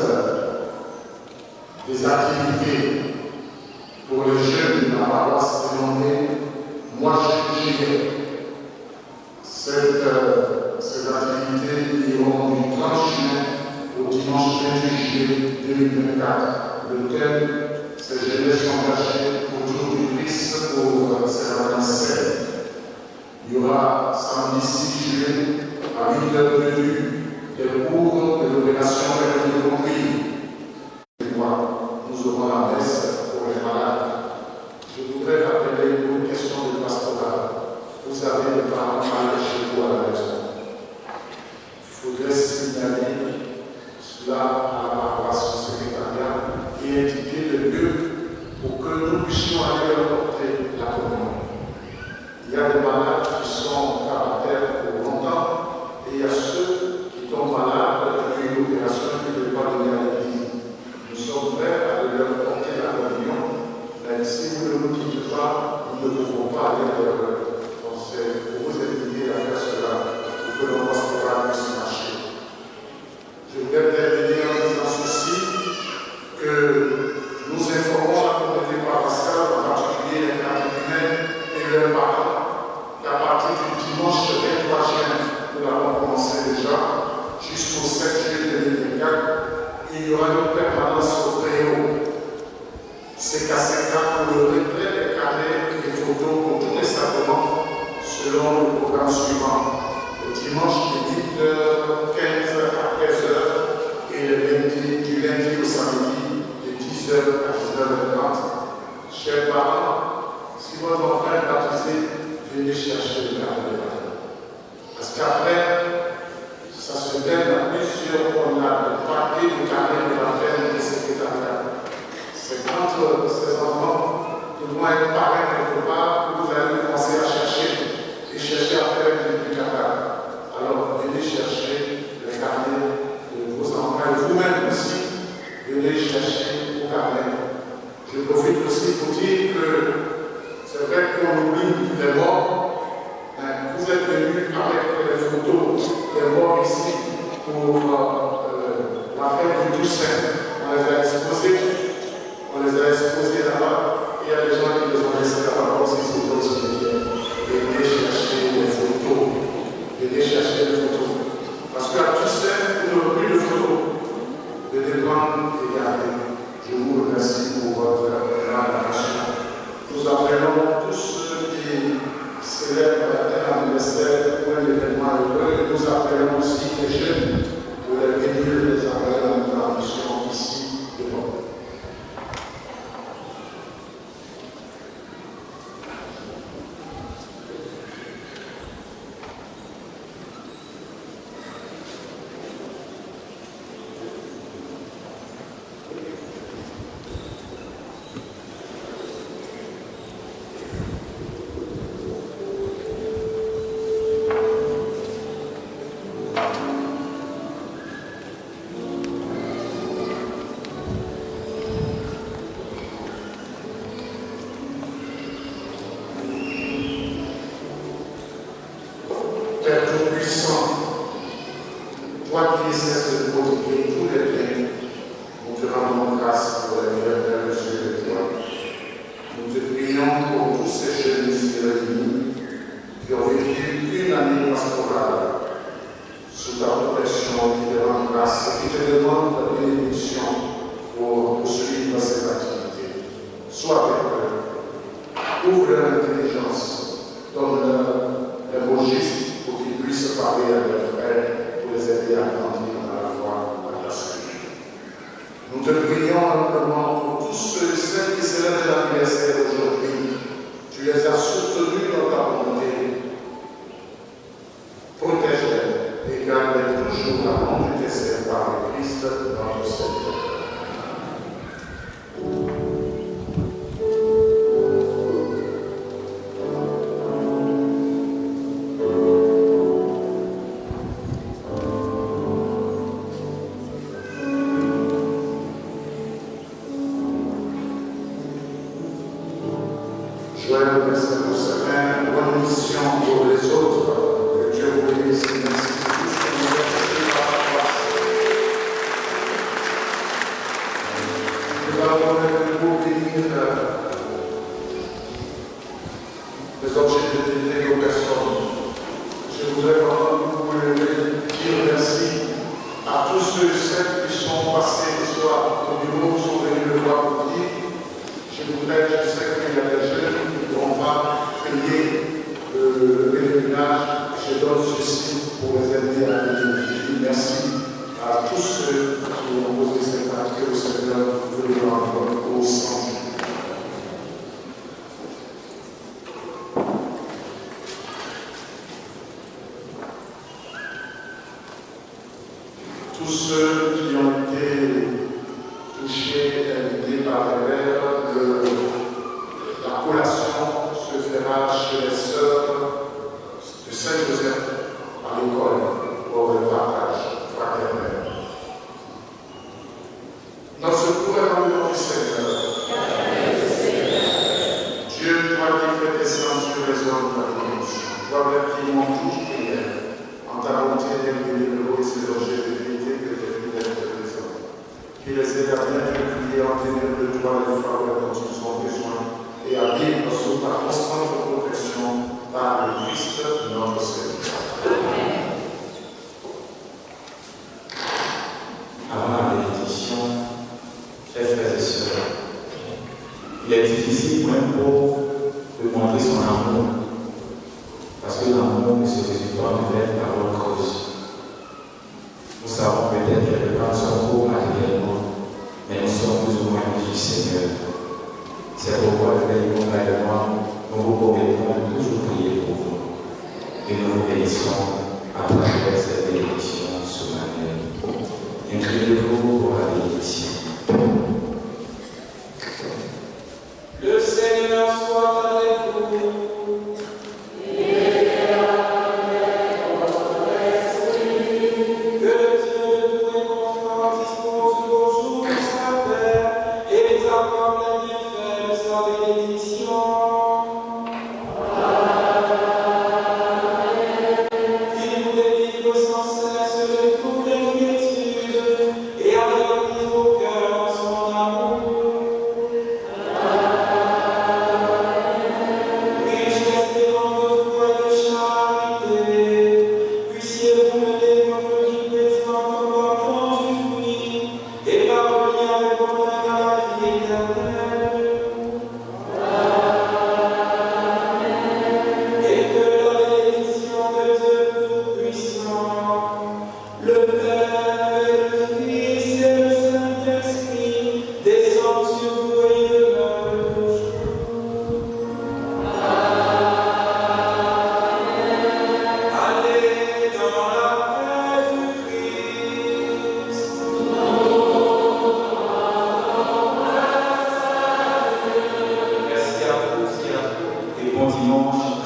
[SPEAKER 7] des activités pour les jeunes de la paroisse dénommée Moi je juillet. Ces activités iront du 30 juin au dimanche 28 juillet 2024. Le thème, c'est jeunesse engagée autour du Christ pour ces vacances saines. Il y aura samedi 6 juillet à 8h de vue des cours de l'opération Réveil compris. Nous aurons la messe pour les malades. Je voudrais rappeler une question de pastoral. Vous avez des parents malades chez vous à la maison. Il faudrait signaler cela à la paroisse au secrétariat et indiquer le lieu pour que nous puissions aller leur porter la communion. Il y a des malades qui sont à terre pour longtemps et il y a ceux qui tombent malades depuis l'opération qui ne peuvent pas donner à l'église. Nous sommes prêts à leur porter la communion, mais si vous ne nous quittez pas, nous ne pouvons pas aller vers eux. Donc c'est pour vous inviter à faire cela, pour que le pastoral puisse marcher. Je voudrais terminer en disant ceci, que nous informons la communauté paroissiale, en particulier les catéchumènes et leurs parents, qu'à partir du dimanche 23 juin, nous l'avons commencé déjà, jusqu'au 7 juillet 2024, il y aura une permanence au Préau. C'est qu'à ces cas pour le retrait des carnets et des photos pour tous les sacrements, selon le programme suivant. Le dimanche de 8h15 à 13h et du lundi au samedi de 10h à 19h30. Chers parents, si votre enfant est baptisé, venez chercher le carnet de baptême. Parce qu'après, ça se donne à plusieurs, on a le papier de carnet de baptême du secrétariat. C'est quand ces enfants devront être parrains quelque part que vous allez commencer à chercher et chercher à faire du caca. Alors venez chercher les carnets de vos enfants et vous-même aussi, venez chercher vos carnets. Je profite aussi pour dire que c'est vrai qu'on oublie les morts. Vous êtes venus avec les photos des morts ici pour la fête du Toussaint. On les a exposés là-bas. Il y a des gens qui les ont laissés là-bas aussi sur d'autres cimetières. Venez chercher les photos. Venez chercher les photos. Parce qu'à Toussaint, vous n'aurez plus de photos. Venez prendre et garder. Je vous remercie pour votre attention. Nous appelons tous ceux qui célèbrent un anniversaire ou un événement heureux. Nous appelons aussi les jeunes pour les bénir, les appeler dans notre mission ici devant.
[SPEAKER 1] qui cesse de prodiguer tous les biens, nous te rendons grâce pour la meilleure reçue de toi. Nous te prions pour tous ces jeunes ici réunis qui ont vécu une année pastorale sous ta protection, qui te rendent grâce et qui te demandent la bénédiction pour poursuivre cette activité. Sois avec eux, ouvre leur intelligence, donne-leur les mots justes pour qu'ils puissent parler à leurs frères pour les aider à grandir dans la foi à ta Seigneur. Nous te prions simplement pour tous ceux et celles qui célèbrent l'anniversaire aujourd'hui. Tu les as soutenus dans ta volonté. Protège-les et garde-les toujours à l'ombre de tes services par le Christ, notre Seigneur. Joël, merci pour sa main, bonne mission pour les autres, que Dieu vous bénisse, merci pour tout ce que nous avons fait par la grâce. Nous allons nous bénir les objets de dédé aux personnes. Je voudrais vraiment vous dire merci à tous ceux et celles qui sont passés ce soir au bureau, qui sont venus le voir pour dire. Je sais qu'il y a des jeunes qui vont payer le pèlerinage. Je donne ceci pour les aider à venir. Merci à tous ceux qui ont posé cet acte que le Seigneur veut leur encore au sang. Tous ceux qui ont été touchés, invités par les pères, la collation se fera chez les sœurs de Saint-Joseph à l'école pour le partage fraternel. Notre secours est dans le nom du Seigneur. Dieu, toi qui fais descendre sur les hommes ta bénédiction, toi qui m'ont toute prière, en ta bonté d'élever le haut et ses objets de vérité que tes fidèles te présentent. Qui les aide à bien te prier en tenir de toi les faveurs dont ils ont besoin et à vivre sous ta constante protection par le Christ notre Seigneur.
[SPEAKER 2] Avant la bénédiction, chers frères et sœurs, il est difficile pour un pauvre de montrer son amour, parce que l'amour ne se résume pas vers la bonne cause. Nous savons peut-être quelque part nous sommes pauvres matériellement, mais nous sommes plus ou moins riches du Seigneur. C'est pourquoi le Père également, nous vous promettons de toujours prier pour vous. Et nous vous bénissons à travers cette bénédiction solennelle. Inclinez-vous pour la bénédiction.
[SPEAKER 6] Le Seigneur soit avec vous. Que le Dieu de tout et confiant dispose de vos jours de sa paix et vous accorde les bienfaits de sa bénédiction. Qu'il vous délivre sans cesse de toute inquiétude et avertisse vos cœurs en son amour. Riche d'espérance, de foi et de charité, puissiez-vous mener votre vie présente portant du fruit et parvenir avec votre à la vie éternelle. Et que la bénédiction de Dieu Tout-Puissant, le Père et le Fils et le Saint-Esprit, descendent sur vous et demeurent toujours. Allez dans la paix du Christ.
[SPEAKER 2] Merci à tous et à toutes et bon dimanche.